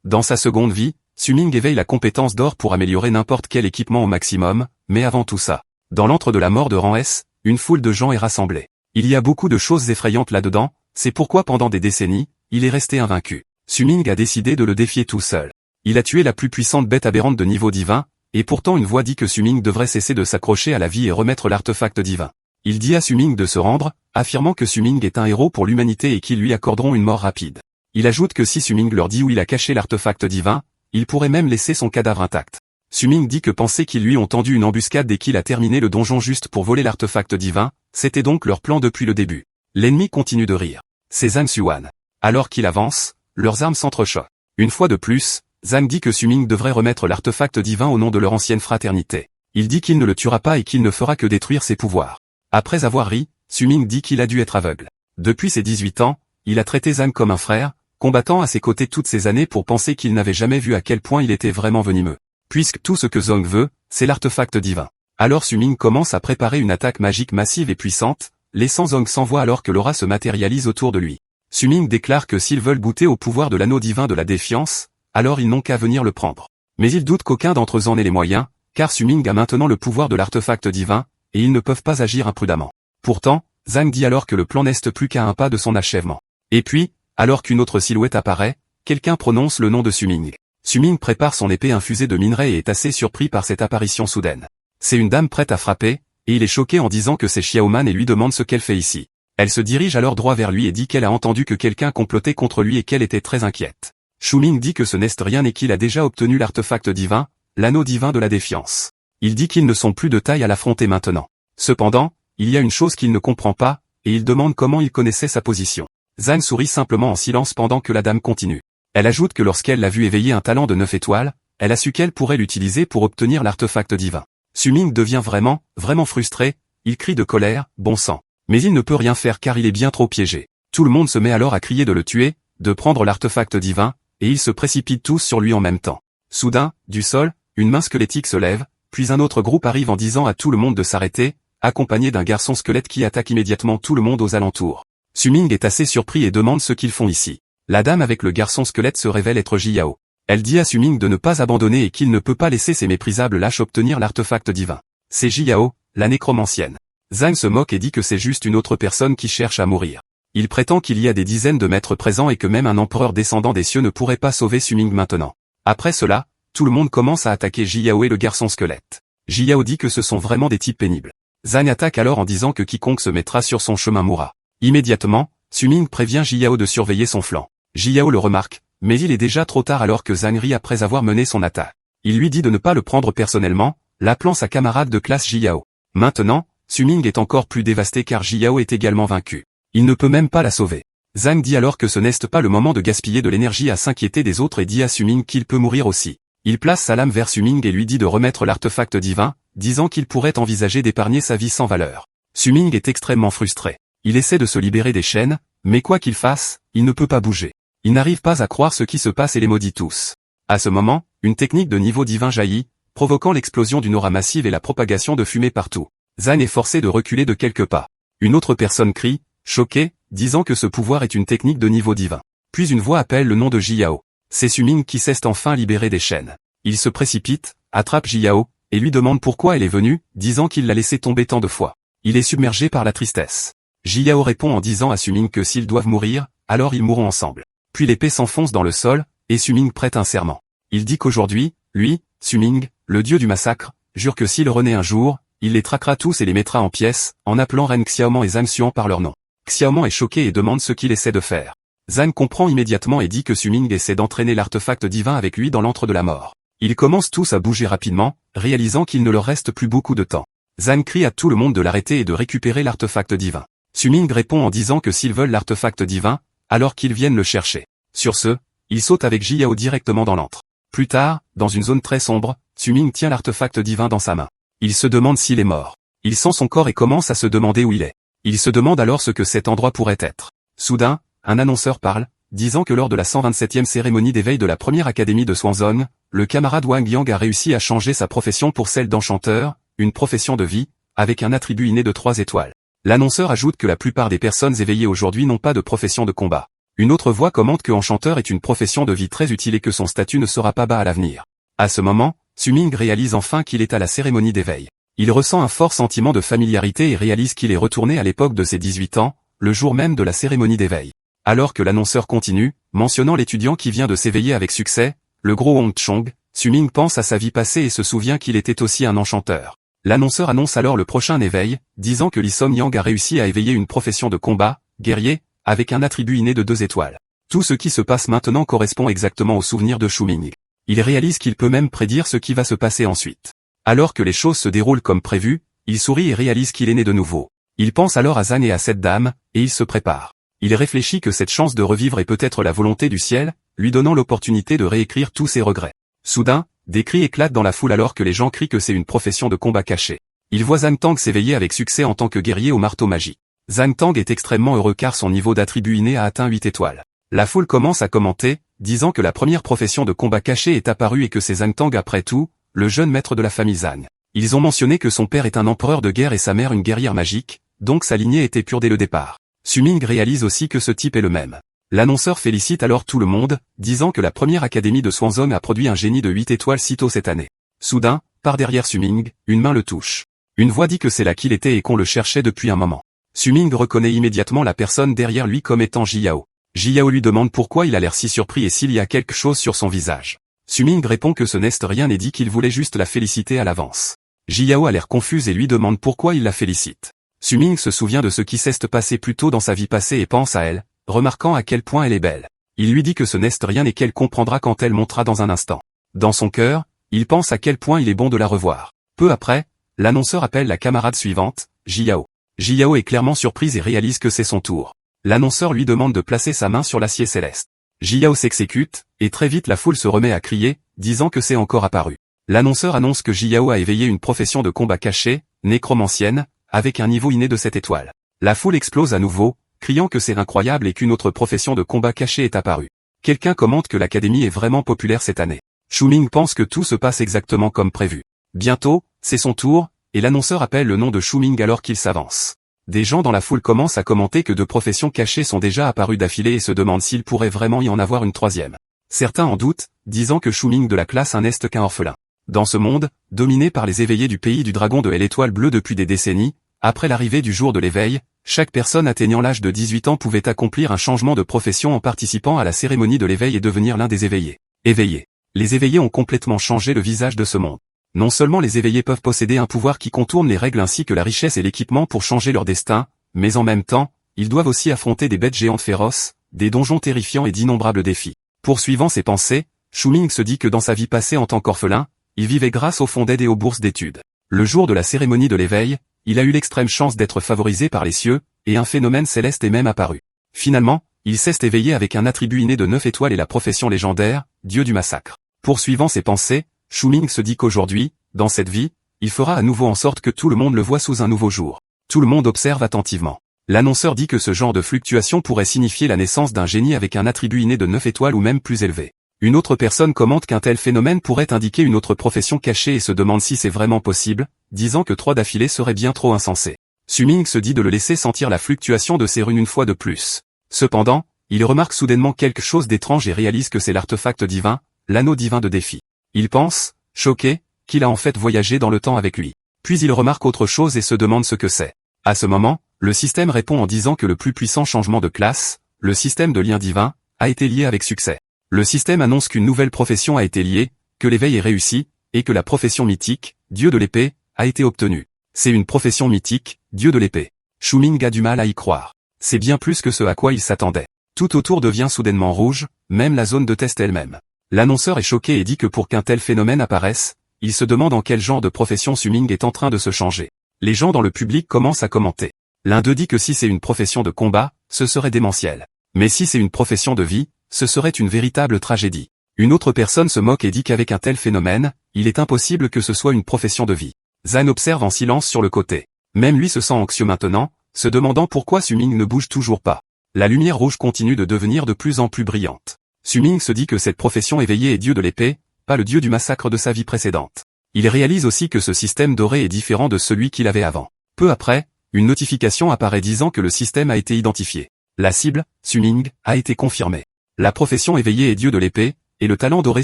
Dans sa seconde vie, Su-Ming éveille la compétence d'or pour améliorer n'importe quel équipement au maximum, mais avant tout ça, dans l'antre de la mort de rang S, une foule de gens est rassemblée. Il y a beaucoup de choses effrayantes là-dedans, c'est pourquoi pendant des décennies, il est resté invaincu. Su-Ming a décidé de le défier tout seul. Il a tué la plus puissante bête aberrante de niveau divin, et pourtant une voix dit que Su-Ming devrait cesser de s'accrocher à la vie et remettre l'artefact divin. Il dit à Su-Ming de se rendre, affirmant que Su-Ming est un héros pour l'humanité et qu'ils lui accorderont une mort rapide. Il ajoute que si Su-Ming leur dit où il a caché l'artefact divin, il pourrait même laisser son cadavre intact. Su-Ming dit que penser qu'ils lui ont tendu une embuscade dès qu'il a terminé le donjon juste pour voler l'artefact divin, c'était donc leur plan depuis le début. L'ennemi continue de rire. C'est Zhang Xuan. Alors qu'il avance, leurs armes s'entrechoquent. Une fois de plus, Zhang dit que Su-Ming devrait remettre l'artefact divin au nom de leur ancienne fraternité. Il dit qu'il ne le tuera pas et qu'il ne fera que détruire ses pouvoirs. Après avoir ri, Su-Ming dit qu'il a dû être aveugle. Depuis ses 18 ans, il a traité Zhang comme un frère, combattant à ses côtés toutes ces années pour penser qu'il n'avait jamais vu à quel point il était vraiment venimeux. Puisque tout ce que Zhang veut, c'est l'artefact divin. Alors Su-Ming commence à préparer une attaque magique massive et puissante, laissant Zhang sans voix alors que l'aura se matérialise autour de lui. Su-Ming déclare que s'ils veulent goûter au pouvoir de l'anneau divin de la défiance, alors ils n'ont qu'à venir le prendre. Mais il doute qu'aucun d'entre eux en ait les moyens, car Su-Ming a maintenant le pouvoir de l'artefact divin, et ils ne peuvent pas agir imprudemment. Pourtant, Zhang dit alors que le plan n'est plus qu'à un pas de son achèvement. Et puis, alors qu'une autre silhouette apparaît, quelqu'un prononce le nom de Su-Ming. Su-Ming prépare son épée infusée de minerais et est assez surpris par cette apparition soudaine. C'est une dame prête à frapper, et il est choqué en disant que c'est Xiaoman et lui demande ce qu'elle fait ici. Elle se dirige alors droit vers lui et dit qu'elle a entendu que quelqu'un complotait contre lui et qu'elle était très inquiète. Su-Ming dit que ce n'est rien et qu'il a déjà obtenu l'artefact divin, l'anneau divin de la défiance. Il dit qu'ils ne sont plus de taille à l'affronter maintenant. Cependant, il y a une chose qu'il ne comprend pas, et il demande comment il connaissait sa position. Zhang sourit simplement en silence pendant que la dame continue. Elle ajoute que lorsqu'elle l'a vu éveiller un talent de 9 étoiles, elle a su qu'elle pourrait l'utiliser pour obtenir l'artefact divin. Su-Ming devient vraiment frustré, il crie de colère, bon sang. Mais il ne peut rien faire car il est bien trop piégé. Tout le monde se met alors à crier de le tuer, de prendre l'artefact divin, et ils se précipitent tous sur lui en même temps. Soudain, du sol, une main squelettique se lève, puis un autre groupe arrive en disant à tout le monde de s'arrêter, accompagné d'un garçon squelette qui attaque immédiatement tout le monde aux alentours. Su-Ming est assez surpris et demande ce qu'ils font ici. La dame avec le garçon squelette se révèle être Ji-Yao. Elle dit à Su-Ming de ne pas abandonner et qu'il ne peut pas laisser ces méprisables lâches obtenir l'artefact divin. C'est Ji-Yao, la nécromancienne. Zhang se moque et dit que c'est juste une autre personne qui cherche à mourir. Il prétend qu'il y a des dizaines de maîtres présents et que même un empereur descendant des cieux ne pourrait pas sauver Su-Ming maintenant. Après cela, tout le monde commence à attaquer Ji-Yao et le garçon squelette. Ji-Yao dit que ce sont vraiment des types pénibles. Zhang attaque alors en disant que quiconque se mettra sur son chemin mourra. Immédiatement, Su-Ming prévient Ji-Yao de surveiller son flanc. Ji-Yao le remarque, mais il est déjà trop tard alors que Zhang rit après avoir mené son attaque. Il lui dit de ne pas le prendre personnellement, l'appelant sa camarade de classe Ji-Yao. Maintenant, Su-Ming est encore plus dévasté car Ji-Yao est également vaincu. Il ne peut même pas la sauver. Zhang dit alors que ce n'est pas le moment de gaspiller de l'énergie à s'inquiéter des autres et dit à Su-Ming qu'il peut mourir aussi. Il place sa lame vers Su-Ming et lui dit de remettre l'artefact divin, disant qu'il pourrait envisager d'épargner sa vie sans valeur. Su-Ming est extrêmement frustré. Il essaie de se libérer des chaînes, mais quoi qu'il fasse, il ne peut pas bouger. Il n'arrive pas à croire ce qui se passe et les maudit tous. À ce moment, une technique de niveau divin jaillit, provoquant l'explosion d'une aura massive et la propagation de fumée partout. Zhang est forcé de reculer de quelques pas. Une autre personne crie, choquée, disant que ce pouvoir est une technique de niveau divin. Puis une voix appelle le nom de Ji-Yao. C'est Su-Ming qui s'est enfin libéré des chaînes. Il se précipite, attrape Ji-Yao, et lui demande pourquoi elle est venue, disant qu'il l'a laissé tomber tant de fois. Il est submergé par la tristesse. Ji-Yao répond en disant à Su-Ming que s'ils doivent mourir, alors ils mourront ensemble. Puis l'épée s'enfonce dans le sol, et Su-Ming prête un serment. Il dit qu'aujourd'hui, lui, Su-Ming, le dieu du massacre, jure que s'il renaît un jour, il les traquera tous et les mettra en pièces, en appelant Ren Xiaoman et Zhang Xuan par leur nom. Xiaoman est choqué et demande ce qu'il essaie de faire. Zhang comprend immédiatement et dit que Su-Ming essaie d'entraîner l'artefact divin avec lui dans l'antre de la mort. Ils commencent tous à bouger rapidement, réalisant qu'il ne leur reste plus beaucoup de temps. Zhang crie à tout le monde de l'arrêter et de récupérer l'artefact divin. Su-Ming répond en disant que s'ils veulent l'artefact divin, alors qu'ils viennent le chercher. Sur ce, il saute avec Ji-Yao directement dans l'antre. Plus tard, dans une zone très sombre, Su-Ming tient l'artefact divin dans sa main. Il se demande s'il est mort. Il sent son corps et commence à se demander où il est. Il se demande alors ce que cet endroit pourrait être. Soudain, un annonceur parle, disant que lors de la 127e cérémonie d'éveil de la première académie de Swanzong, le camarade Wang Yang a réussi à changer sa profession pour celle d'enchanteur, une profession de vie, avec un attribut inné de 3 étoiles. L'annonceur ajoute que la plupart des personnes éveillées aujourd'hui n'ont pas de profession de combat. Une autre voix commente que enchanteur est une profession de vie très utile et que son statut ne sera pas bas à l'avenir. À ce moment, Su-Ming réalise enfin qu'il est à la cérémonie d'éveil. Il ressent un fort sentiment de familiarité et réalise qu'il est retourné à l'époque de ses 18 ans, le jour même de la cérémonie d'éveil. Alors que l'annonceur continue, mentionnant l'étudiant qui vient de s'éveiller avec succès, le gros Hong Chong, Su-Ming pense à sa vie passée et se souvient qu'il était aussi un enchanteur. L'annonceur annonce alors le prochain éveil, disant que Lee Som-Yang a réussi à éveiller une profession de combat, guerrier, avec un attribut inné de 2 étoiles. Tout ce qui se passe maintenant correspond exactement au souvenir de Su-Ming. Il réalise qu'il peut même prédire ce qui va se passer ensuite. Alors que les choses se déroulent comme prévu, il sourit et réalise qu'il est né de nouveau. Il pense alors à Zhang et à cette dame, et il se prépare. Il réfléchit que cette chance de revivre est peut-être la volonté du ciel, lui donnant l'opportunité de réécrire tous ses regrets. Soudain, des cris éclatent dans la foule alors que les gens crient que c'est une profession de combat caché. Il voit Zhang Tang s'éveiller avec succès en tant que guerrier au marteau magique. Zhang Tang est extrêmement heureux car son niveau d'attribut inné a atteint 8 étoiles. La foule commence à commenter, disant que la première profession de combat caché est apparue et que c'est Zhang Tang après tout, le jeune maître de la famille Zhang. Ils ont mentionné que son père est un empereur de guerre et sa mère une guerrière magique, donc sa lignée était pure dès le départ. Su-Ming réalise aussi que ce type est le même. L'annonceur félicite alors tout le monde, disant que la première académie de Swanzong a produit un génie de 8 étoiles si tôt cette année. Soudain, par derrière Su-Ming, une main le touche. Une voix dit que c'est là qu'il était et qu'on le cherchait depuis un moment. Su-Ming reconnaît immédiatement la personne derrière lui comme étant Ji-Yao. Ji-Yao lui demande pourquoi il a l'air si surpris et s'il y a quelque chose sur son visage. Su-Ming répond que ce n'est rien et dit qu'il voulait juste la féliciter à l'avance. Ji-Yao a l'air confuse et lui demande pourquoi il la félicite. Su-Ming se souvient de ce qui s'est passé plus tôt dans sa vie passée et pense à elle, remarquant à quel point elle est belle. Il lui dit que ce n'est rien et qu'elle comprendra quand elle montera dans un instant. Dans son cœur, il pense à quel point il est bon de la revoir. Peu après, l'annonceur appelle la camarade suivante, Ji-Yao. Ji-Yao est clairement surprise et réalise que c'est son tour. L'annonceur lui demande de placer sa main sur l'acier céleste. Ji-Yao s'exécute, et très vite la foule se remet à crier, disant que c'est encore apparu. L'annonceur annonce que Ji-Yao a éveillé une profession de combat caché, nécromancienne, avec un niveau inné de 7 étoiles. La foule explose à nouveau, criant que c'est incroyable et qu'une autre profession de combat caché est apparue. Quelqu'un commente que l'académie est vraiment populaire cette année. Su-Ming pense que tout se passe exactement comme prévu. Bientôt, c'est son tour, et l'annonceur appelle le nom de Su-Ming alors qu'il s'avance. Des gens dans la foule commencent à commenter que 2 professions cachées sont déjà apparues d'affilée et se demandent s'il pourrait vraiment y en avoir une troisième. Certains en doutent, disant que Su-Ming de la classe 1 n'est qu'un orphelin. Dans ce monde, dominé par les éveillés du pays du dragon de l'étoile bleue depuis des décennies, après l'arrivée du jour de l'éveil, chaque personne atteignant l'âge de 18 ans pouvait accomplir un changement de profession en participant à la cérémonie de l'éveil et devenir l'un des éveillés. Éveillés. Les éveillés ont complètement changé le visage de ce monde. Non seulement les éveillés peuvent posséder un pouvoir qui contourne les règles ainsi que la richesse et l'équipement pour changer leur destin, mais en même temps, ils doivent aussi affronter des bêtes géantes féroces, des donjons terrifiants et d'innombrables défis. Poursuivant ses pensées, Su-Ming se dit que dans sa vie passée en tant qu'orphelin, il vivait grâce aux fonds d'aide et aux bourses d'études. Le jour de la cérémonie de l'éveil, il a eu l'extrême chance d'être favorisé par les cieux, et un phénomène céleste est même apparu. Finalement, il s'est éveillé avec un attribut inné de 9 étoiles et la profession légendaire, dieu du massacre. Poursuivant ses pensées, Su-Ming se dit qu'aujourd'hui, dans cette vie, il fera à nouveau en sorte que tout le monde le voit sous un nouveau jour. Tout le monde observe attentivement. L'annonceur dit que ce genre de fluctuation pourrait signifier la naissance d'un génie avec un attribut inné de 9 étoiles ou même plus élevé. Une autre personne commente qu'un tel phénomène pourrait indiquer une autre profession cachée et se demande si c'est vraiment possible, disant que 3 d'affilée serait bien trop insensé. Su-Ming se dit de le laisser sentir la fluctuation de ses runes une fois de plus. Cependant, il remarque soudainement quelque chose d'étrange et réalise que c'est l'artefact divin, l'anneau divin de défi. Il pense, choqué, qu'il a en fait voyagé dans le temps avec lui. Puis il remarque autre chose et se demande ce que c'est. À ce moment, le système répond en disant que le plus puissant changement de classe, le système de lien divin, a été lié avec succès. Le système annonce qu'une nouvelle profession a été liée, que l'éveil est réussi, et que la profession mythique, dieu de l'épée, a été obtenue. C'est une profession mythique, dieu de l'épée. Su-Ming a du mal à y croire. C'est bien plus que ce à quoi il s'attendait. Tout autour devient soudainement rouge, même la zone de test elle-même. L'annonceur est choqué et dit que pour qu'un tel phénomène apparaisse, il se demande en quel genre de profession Su-Ming est en train de se changer. Les gens dans le public commencent à commenter. L'un d'eux dit que si c'est une profession de combat, ce serait démentiel. Mais si c'est une profession de vie, ce serait une véritable tragédie. Une autre personne se moque et dit qu'avec un tel phénomène, il est impossible que ce soit une profession de vie. Zhan observe en silence sur le côté. Même lui se sent anxieux maintenant, se demandant pourquoi Su-Ming ne bouge toujours pas. La lumière rouge continue de devenir de plus en plus brillante. Su-Ming se dit que cette profession éveillée est dieu de l'épée, pas le dieu du massacre de sa vie précédente. Il réalise aussi que ce système doré est différent de celui qu'il avait avant. Peu après, une notification apparaît disant que le système a été identifié. La cible, Su-Ming, a été confirmée. La profession éveillée est dieu de l'épée, et le talent doré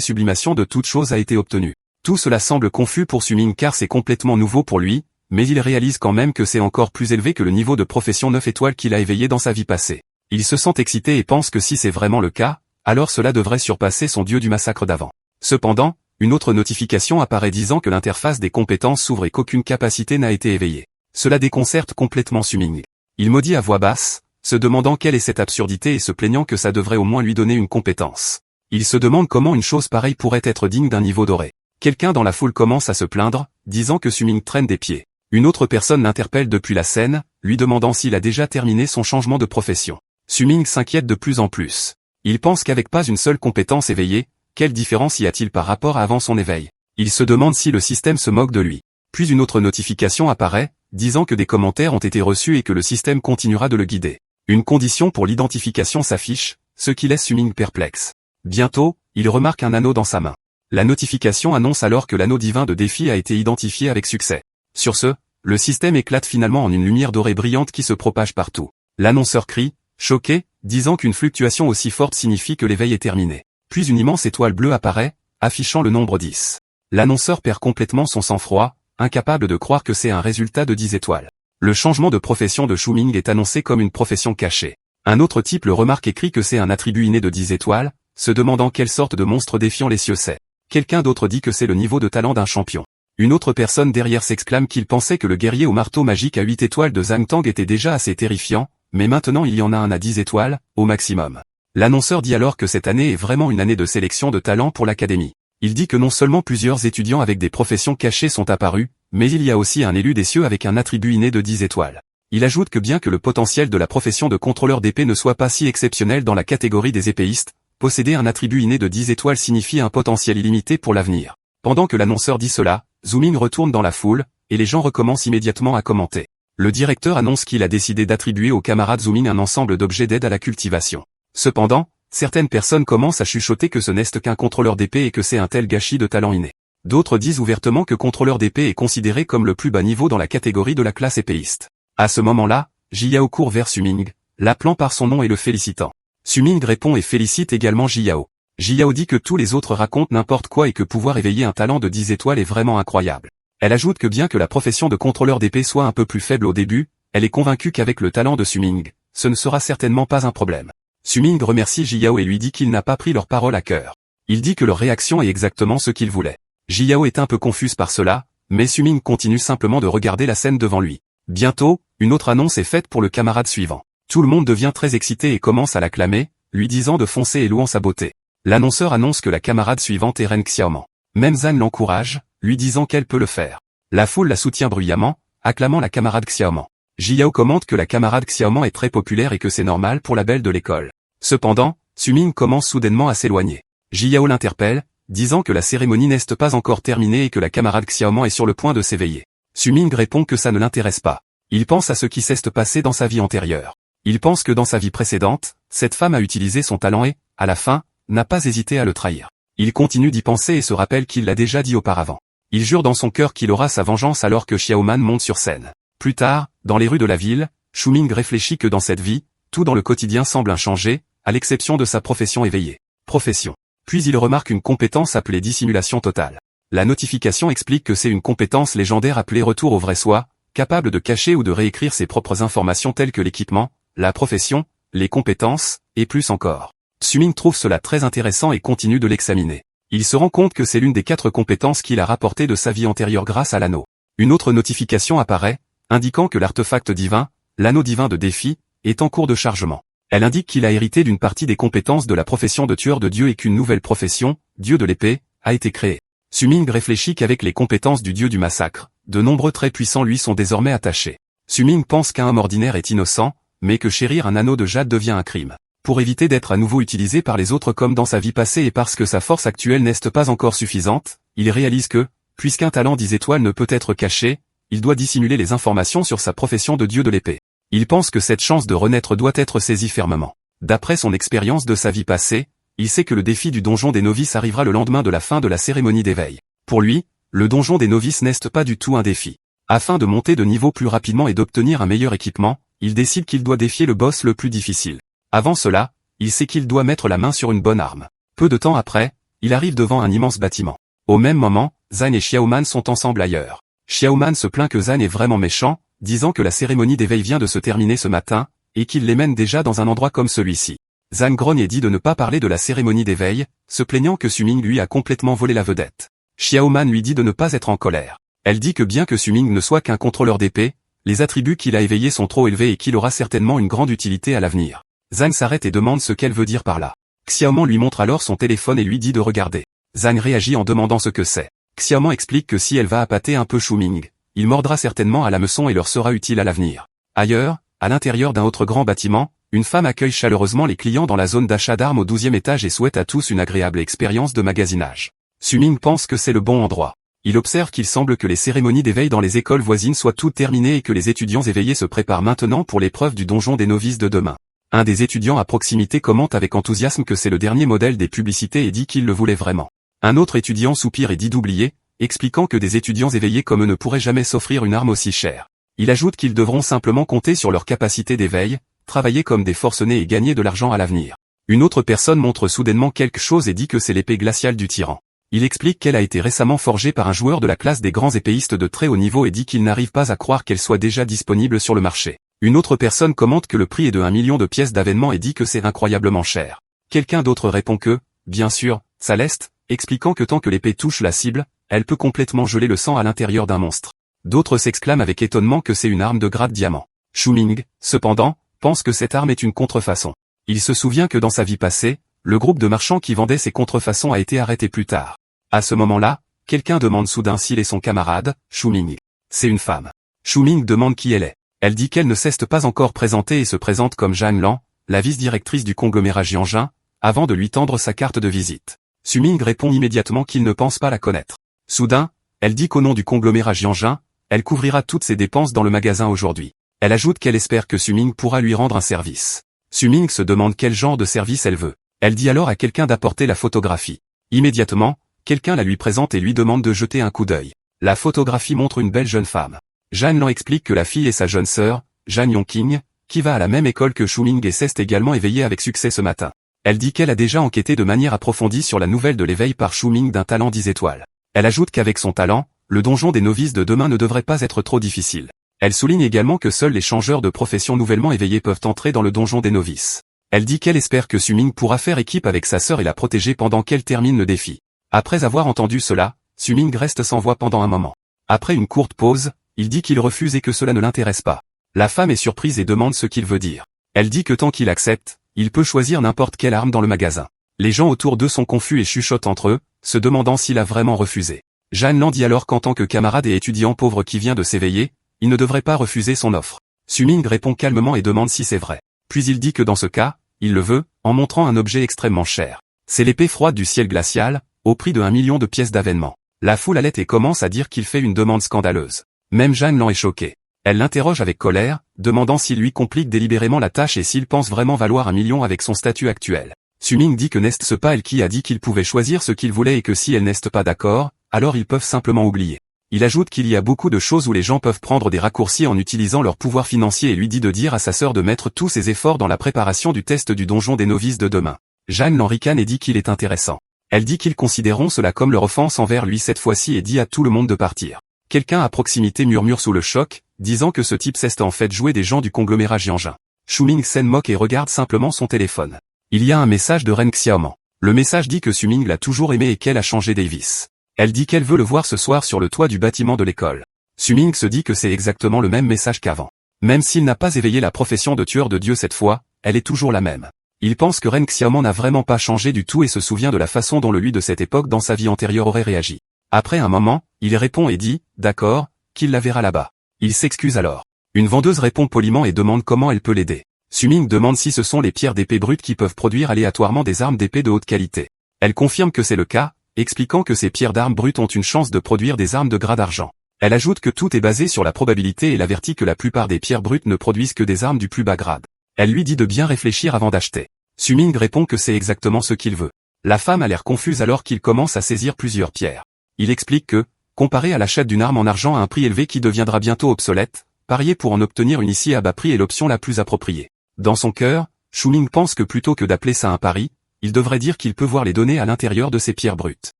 sublimation de toute chose a été obtenu. Tout cela semble confus pour Su-Ming car c'est complètement nouveau pour lui, mais il réalise quand même que c'est encore plus élevé que le niveau de profession 9 étoiles qu'il a éveillé dans sa vie passée. Il se sent excité et pense que si c'est vraiment le cas, alors cela devrait surpasser son dieu du massacre d'avant. Cependant, une autre notification apparaît disant que l'interface des compétences s'ouvre et qu'aucune capacité n'a été éveillée. Cela déconcerte complètement Su-Ming. Il maudit à voix basse, se demandant quelle est cette absurdité et se plaignant que ça devrait au moins lui donner une compétence. Il se demande comment une chose pareille pourrait être digne d'un niveau doré. Quelqu'un dans la foule commence à se plaindre, disant que Su-Ming traîne des pieds. Une autre personne l'interpelle depuis la scène, lui demandant s'il a déjà terminé son changement de profession. Su-Ming s'inquiète de plus en plus. Il pense qu'avec pas une seule compétence éveillée, quelle différence y a-t-il par rapport à avant son éveil? Il se demande si le système se moque de lui. Puis une autre notification apparaît, disant que des commentaires ont été reçus et que le système continuera de le guider. Une condition pour l'identification s'affiche, ce qui laisse Su-Ming perplexe. Bientôt, il remarque un anneau dans sa main. La notification annonce alors que l'anneau divin de défi a été identifié avec succès. Sur ce, le système éclate finalement en une lumière dorée brillante qui se propage partout. L'annonceur crie, choqué, disant qu'une fluctuation aussi forte signifie que l'éveil est terminé. Puis une immense étoile bleue apparaît, affichant le nombre 10. L'annonceur perd complètement son sang-froid, incapable de croire que c'est un résultat de 10 étoiles. Le changement de profession de Su-Ming est annoncé comme une profession cachée. Un autre type le remarque et crie que c'est un attribut inné de 10 étoiles, se demandant quelle sorte de monstre défiant les cieux c'est. Quelqu'un d'autre dit que c'est le niveau de talent d'un champion. Une autre personne derrière s'exclame qu'il pensait que le guerrier au marteau magique à 8 étoiles de Zhang Tang était déjà assez terrifiant, mais maintenant il y en a un à 10 étoiles, au maximum. L'annonceur dit alors que cette année est vraiment une année de sélection de talent pour l'académie. Il dit que non seulement plusieurs étudiants avec des professions cachées sont apparus, mais il y a aussi un élu des cieux avec un attribut inné de 10 étoiles. Il ajoute que bien que le potentiel de la profession de contrôleur d'épée ne soit pas si exceptionnel dans la catégorie des épéistes, posséder un attribut inné de 10 étoiles signifie un potentiel illimité pour l'avenir. Pendant que l'annonceur dit cela, Su-Ming retourne dans la foule, et les gens recommencent immédiatement à commenter. Le directeur annonce qu'il a décidé d'attribuer aux camarades Su-Ming un ensemble d'objets d'aide à la cultivation. Cependant, certaines personnes commencent à chuchoter que ce n'est qu'un contrôleur d'épée et que c'est un tel gâchis de talent inné. D'autres disent ouvertement que contrôleur d'épée est considéré comme le plus bas niveau dans la catégorie de la classe épéiste. À ce moment-là, Jiyao court vers Su-Ming, l'appelant par son nom et le félicitant. Su-Ming répond et félicite également Jiyao. Jiyao dit que tous les autres racontent n'importe quoi et que pouvoir éveiller un talent de 10 étoiles est vraiment incroyable. Elle ajoute que bien que la profession de contrôleur d'épée soit un peu plus faible au début, elle est convaincue qu'avec le talent de Su-Ming, ce ne sera certainement pas un problème. Su-Ming remercie Jiyao et lui dit qu'il n'a pas pris leur parole à cœur. Il dit que leur réaction est exactement ce qu'il voulait. Jiyao est un peu confuse par cela, mais Su-Ming continue simplement de regarder la scène devant lui. Bientôt, une autre annonce est faite pour le camarade suivant. Tout le monde devient très excité et commence à l'acclamer, lui disant de foncer et louant sa beauté. L'annonceur annonce que la camarade suivante est Ren Xiaoman. Même Zhan l'encourage, lui disant qu'elle peut le faire. La foule la soutient bruyamment, acclamant la camarade Xiaoman. Jiyao commente que la camarade Xiaoman est très populaire et que c'est normal pour la belle de l'école. Cependant, Su-Ming commence soudainement à s'éloigner. Jiyao l'interpelle, disant que la cérémonie n'est pas encore terminée et que la camarade Xiaoman est sur le point de s'éveiller. Su-Ming répond que ça ne l'intéresse pas. Il pense à ce qui s'est passé dans sa vie antérieure. Il pense que dans sa vie précédente, cette femme a utilisé son talent et, à la fin, n'a pas hésité à le trahir. Il continue d'y penser et se rappelle qu'il l'a déjà dit auparavant. Il jure dans son cœur qu'il aura sa vengeance alors que Xiaoman monte sur scène. Plus tard, dans les rues de la ville, Su-Ming réfléchit que dans cette vie, tout dans le quotidien semble inchangé, à l'exception de sa profession éveillée. Profession. Puis il remarque une compétence appelée dissimulation totale. La notification explique que c'est une compétence légendaire appelée retour au vrai soi, capable de cacher ou de réécrire ses propres informations telles que l'équipement, la profession, les compétences, et plus encore. Su-Ming trouve cela très intéressant et continue de l'examiner. Il se rend compte que c'est l'une des 4 compétences qu'il a rapportées de sa vie antérieure grâce à l'anneau. Une autre notification apparaît, indiquant que l'artefact divin, l'anneau divin de défi, est en cours de chargement. Elle indique qu'il a hérité d'une partie des compétences de la profession de tueur de dieu et qu'une nouvelle profession, dieu de l'épée, a été créée. Su-Ming réfléchit qu'avec les compétences du dieu du massacre, de nombreux traits puissants lui sont désormais attachés. Su-Ming pense qu'un homme ordinaire est innocent, mais que chérir un anneau de jade devient un crime. Pour éviter d'être à nouveau utilisé par les autres comme dans sa vie passée et parce que sa force actuelle n'est pas encore suffisante, il réalise que, puisqu'un talent 10 étoiles ne peut être caché, il doit dissimuler les informations sur sa profession de dieu de l'épée. Il pense que cette chance de renaître doit être saisie fermement. D'après son expérience de sa vie passée, il sait que le défi du donjon des novices arrivera le lendemain de la fin de la cérémonie d'éveil. Pour lui, le donjon des novices n'est pas du tout un défi. Afin de monter de niveau plus rapidement et d'obtenir un meilleur équipement, il décide qu'il doit défier le boss le plus difficile. Avant cela, il sait qu'il doit mettre la main sur une bonne arme. Peu de temps après, il arrive devant un immense bâtiment. Au même moment, Zhan et Xiaoman sont ensemble ailleurs. Xiaoman se plaint que Zhan est vraiment méchant, disant que la cérémonie d'éveil vient de se terminer ce matin, et qu'il les mène déjà dans un endroit comme celui-ci. Zhan grogne et dit de ne pas parler de la cérémonie d'éveil, se plaignant que Suming lui a complètement volé la vedette. Xiaoman lui dit de ne pas être en colère. Elle dit que bien que Suming ne soit qu'un contrôleur d'épée, les attributs qu'il a éveillés sont trop élevés et qu'il aura certainement une grande utilité à l'avenir. Zhan s'arrête et demande ce qu'elle veut dire par là. Xiaoman lui montre alors son téléphone et lui dit de regarder. Zhan réagit en demandant ce que c'est. Xiaoman explique que si elle va appâter un peu Suming, il mordra certainement à l'hameçon et leur sera utile à l'avenir. Ailleurs, à l'intérieur d'un autre grand bâtiment, une femme accueille chaleureusement les clients dans la zone d'achat d'armes au 12e étage et souhaite à tous une agréable expérience de magasinage. Suming pense que c'est le bon endroit. Il observe qu'il semble que les cérémonies d'éveil dans les écoles voisines soient toutes terminées et que les étudiants éveillés se préparent maintenant pour l'épreuve du donjon des novices de demain. Un des étudiants à proximité commente avec enthousiasme que c'est le dernier modèle des publicités et dit qu'il le voulait vraiment. Un autre étudiant soupire et dit d'oublier, expliquant que des étudiants éveillés comme eux ne pourraient jamais s'offrir une arme aussi chère. Il ajoute qu'ils devront simplement compter sur leur capacité d'éveil, travailler comme des forcenés et gagner de l'argent à l'avenir. Une autre personne montre soudainement quelque chose et dit que c'est l'épée glaciale du tyran. Il explique qu'elle a été récemment forgée par un joueur de la classe des grands épéistes de très haut niveau et dit qu'il n'arrive pas à croire qu'elle soit déjà disponible sur le marché. Une autre personne commente que le prix est de 1 million de pièces d'avènement et dit que c'est incroyablement cher. Quelqu'un d'autre répond que, bien sûr, ça l'est, expliquant que tant que l'épée touche la cible, elle peut complètement geler le sang à l'intérieur d'un monstre. D'autres s'exclament avec étonnement que c'est une arme de grade diamant. Suming, cependant, pense que cette arme est une contrefaçon. Il se souvient que dans sa vie passée, le groupe de marchands qui vendait ces contrefaçons a été arrêté plus tard. À ce moment-là, quelqu'un demande soudain s'il est son camarade, Suming. C'est une femme. Suming demande qui elle est. Elle dit qu'elle ne s'est pas encore présentée et se présente comme Zhan Lan, la vice-directrice du conglomérat Jianjin, avant de lui tendre sa carte de visite. Suming répond immédiatement qu'il ne pense pas la connaître. Soudain, elle dit qu'au nom du conglomérat Jianjin, elle couvrira toutes ses dépenses dans le magasin aujourd'hui. Elle ajoute qu'elle espère que Suming pourra lui rendre un service. Suming se demande quel genre de service elle veut. Elle dit alors à quelqu'un d'apporter la photographie. Immédiatement, quelqu'un la lui présente et lui demande de jeter un coup d'œil. La photographie montre une belle jeune femme. Zhan Lan explique que la fille est sa jeune sœur, Zhan Yongqing, qui va à la même école que Suming et s'est également éveillée avec succès ce matin. Elle dit qu'elle a déjà enquêté de manière approfondie sur la nouvelle de l'éveil par Suming d'un talent 10 étoiles. Elle ajoute qu'avec son talent, le donjon des novices de demain ne devrait pas être trop difficile. Elle souligne également que seuls les changeurs de profession nouvellement éveillés peuvent entrer dans le donjon des novices. Elle dit qu'elle espère que Suming pourra faire équipe avec sa sœur et la protéger pendant qu'elle termine le défi. Après avoir entendu cela, Suming reste sans voix pendant un moment. Après une courte pause, il dit qu'il refuse et que cela ne l'intéresse pas. La femme est surprise et demande ce qu'il veut dire. Elle dit que tant qu'il accepte, il peut choisir n'importe quelle arme dans le magasin. Les gens autour d'eux sont confus et chuchotent entre eux, se demandant s'il a vraiment refusé. Zhan Lan dit alors qu'en tant que camarade et étudiant pauvre qui vient de s'éveiller, il ne devrait pas refuser son offre. Suming répond calmement et demande si c'est vrai. Puis il dit que dans ce cas, il le veut, en montrant un objet extrêmement cher. C'est l'épée froide du ciel glacial, au prix de 1 million de pièces d'avènement. La foule allait et commence à dire qu'il fait une demande scandaleuse. Même Zhan Lan est choquée. Elle l'interroge avec colère, demandant s'il lui complique délibérément la tâche et s'il pense vraiment valoir 1 million avec son statut actuel. Suming dit que n'est-ce pas elle qui a dit qu'il pouvait choisir ce qu'il voulait et que si elle n'est pas d'accord, alors ils peuvent simplement oublier. Il ajoute qu'il y a beaucoup de choses où les gens peuvent prendre des raccourcis en utilisant leur pouvoir financier et lui dit de dire à sa sœur de mettre tous ses efforts dans la préparation du test du donjon des novices de demain. Zhan Lan ricane et dit qu'il est intéressant. Elle dit qu'ils considéreront cela comme leur offense envers lui cette fois-ci et dit à tout le monde de partir. Quelqu'un à proximité murmure sous le choc, disant que ce type s'est en fait jouer des gens du conglomérat Jianjin. Suming s'en moque et regarde simplement son téléphone. Il y a un message de Ren Xiaoman. Le message dit que Suming l'a toujours aimé et qu'elle a changé Davis. Elle dit qu'elle veut le voir ce soir sur le toit du bâtiment de l'école. Suming se dit que c'est exactement le même message qu'avant. Même s'il n'a pas éveillé la profession de tueur de Dieu cette fois, elle est toujours la même. Il pense que Ren Xiaoman n'a vraiment pas changé du tout et se souvient de la façon dont le lui de cette époque dans sa vie antérieure aurait réagi. Après un moment, il répond et dit, d'accord, qu'il la verra là-bas. Il s'excuse alors. Une vendeuse répond poliment et demande comment elle peut l'aider. Suming demande si ce sont les pierres d'épée brutes qui peuvent produire aléatoirement des armes d'épée de haute qualité. Elle confirme que c'est le cas, expliquant que ces pierres d'armes brutes ont une chance de produire des armes de grade argent. Elle ajoute que tout est basé sur la probabilité et l'avertit que la plupart des pierres brutes ne produisent que des armes du plus bas grade. Elle lui dit de bien réfléchir avant d'acheter. Suming répond que c'est exactement ce qu'il veut. La femme a l'air confuse alors qu'il commence à saisir plusieurs pierres. Il explique que, comparé à l'achat d'une arme en argent à un prix élevé qui deviendra bientôt obsolète, parier pour en obtenir une ici à bas prix est l'option la plus appropriée. Dans son cœur, Shu-Ming pense que plutôt que d'appeler ça un pari, il devrait dire qu'il peut voir les données à l'intérieur de ces pierres brutes.